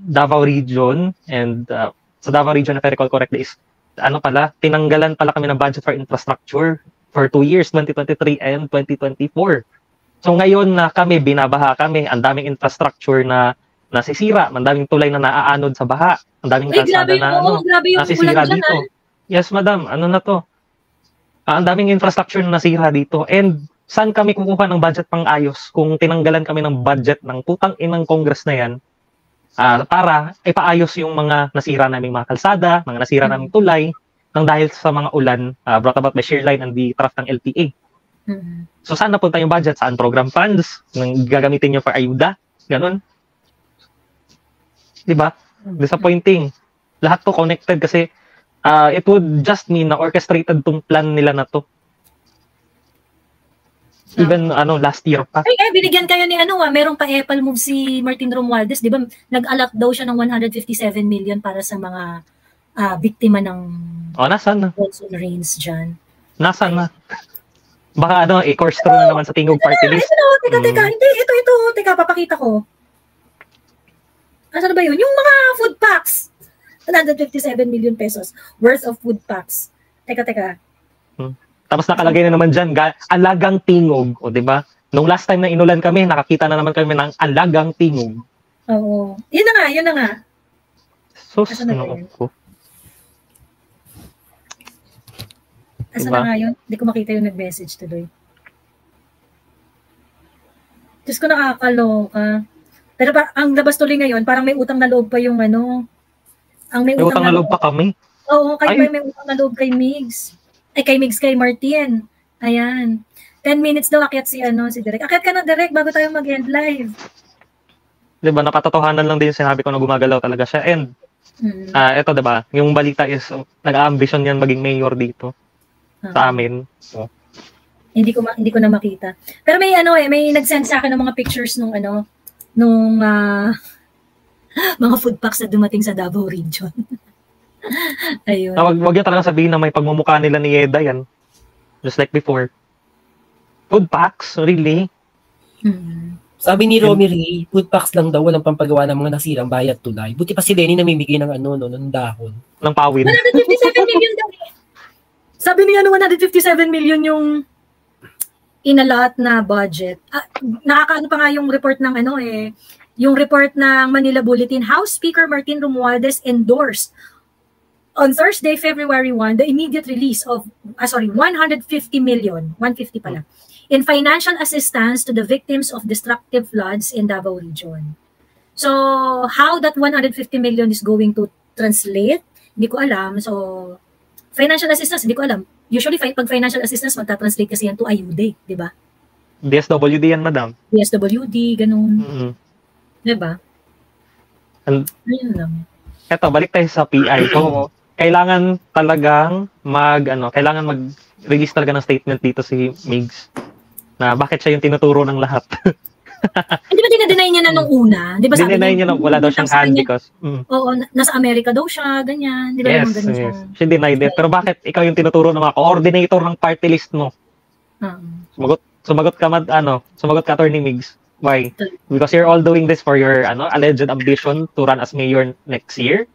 Davao Region and sa Davao Region, if I recall correctly, is tinanggalan pala kami ng budget for infrastructure for 2 years, 2023 and 2024. So ngayon na binabaha kami, ang daming infrastructure na nasisira, ang daming tulay na naaanod sa baha, ang daming kalsada na nasisira dito. Yes, madam, na to? Ang daming infrastructure na nasira dito. And saan kami kukuha ng budget pang ayos kung tinanggalan kami ng budget ng putang inang Congress na yan para ipaayos yung mga nasira naming mga kalsada, mga nasira naming tulay, nang dahil sa mga ulan brought about by Shearline and the draft ng LPA. So saan napunta yung budget? Saan program funds? Nang gagamitin nyo for ayuda? Ganon. Diba? Disappointing. Lahat to connected kasi it would just mean na orchestrated tong plan nila na to. Even last year pa. Binigyan kayo ni merong pa Apple move si Martin Romualdez, 'di ba? Nag-allot daw siya ng 157 million para sa mga biktima ng nasaan na? monsoon rains dyan. Nasaan na? Baka course through na naman sa Tingog Party List. Teka, hindi, ito, papakita ko. Ano ba yun? Yung mga food packs. 157 million pesos worth of food packs. Teka. Tapos nakalagay na naman dyan, alagang tingog. O, diba? Nung last time na inulan kami, nakakita na naman kami ng alagang tingog. Oo. Yun na nga. Sus, ko. Asa na nga yun? Hindi ko makita yung nag-message tuloy. Diyos ko, nakakaloka. Pero ang labas tuloy ngayon, parang may utang na loob pa yung may utang na loob pa kami? Oo, may utang na loob kay Migs. Kay Martin. Ayan. 10 minutes daw akyat si Direk. Akyat ka na, Direk, bago tayo mag-end live. Diba, napatotohanan lang din yung sinabi ko na gumagalaw talaga siya. And, ito diba, yung balita is, nag-a-ambition yan maging mayor dito. Sa amin. So. Hindi ko na makita. Pero may may nag-send sa akin ng mga pictures nung mga food packs na dumating sa Davao Region. Ayun. Wag yan talaga sabihin na may pagmumukha nila ni Yeda yan. Just like before. Food packs? Really? Sabi ni Romy, food packs lang daw, walang pampagawa ng mga nasirang bayat tulay. Buti pa si Lenny namimigay ng ng dahon. Ng pawid. 157 million daw. Sabi niya 157 million yung inalat na budget. Nakakaano pa nga yung report ng yung report ng Manila Bulletin. House Speaker Martin Romualdez endorsed on Thursday, February 1, the immediate release of, 150 million, 150 pala, in financial assistance to the victims of destructive floods in Davao Region. So, how that 150 million is going to translate, hindi ko alam. So, financial assistance, hindi ko alam. Usually, pag financial assistance, magta-translate kasi yan to ayude, di ba? DSWD yan, madam. DSWD, ganun. Mm-hmm. Di ba? And, ayun lang. Eto, balik tayo sa PI. So, kailangan talagang kailangan mag-release talaga ng statement dito si Migs na bakit siya yung tinuturo ng lahat. Di ba dinadeny niya na nung una? Di ba sabi dinadeny niya na wala daw siyang hand because... Oo, nasa Amerika daw siya, ganyan. Di ba yes, ganun siya? She denied it. Pero bakit ikaw yung tinuturo ng mga coordinator ng party list mo? Sumagot ka, Attorney Migs. Why? Because you're all doing this for your alleged ambition to run as mayor next year?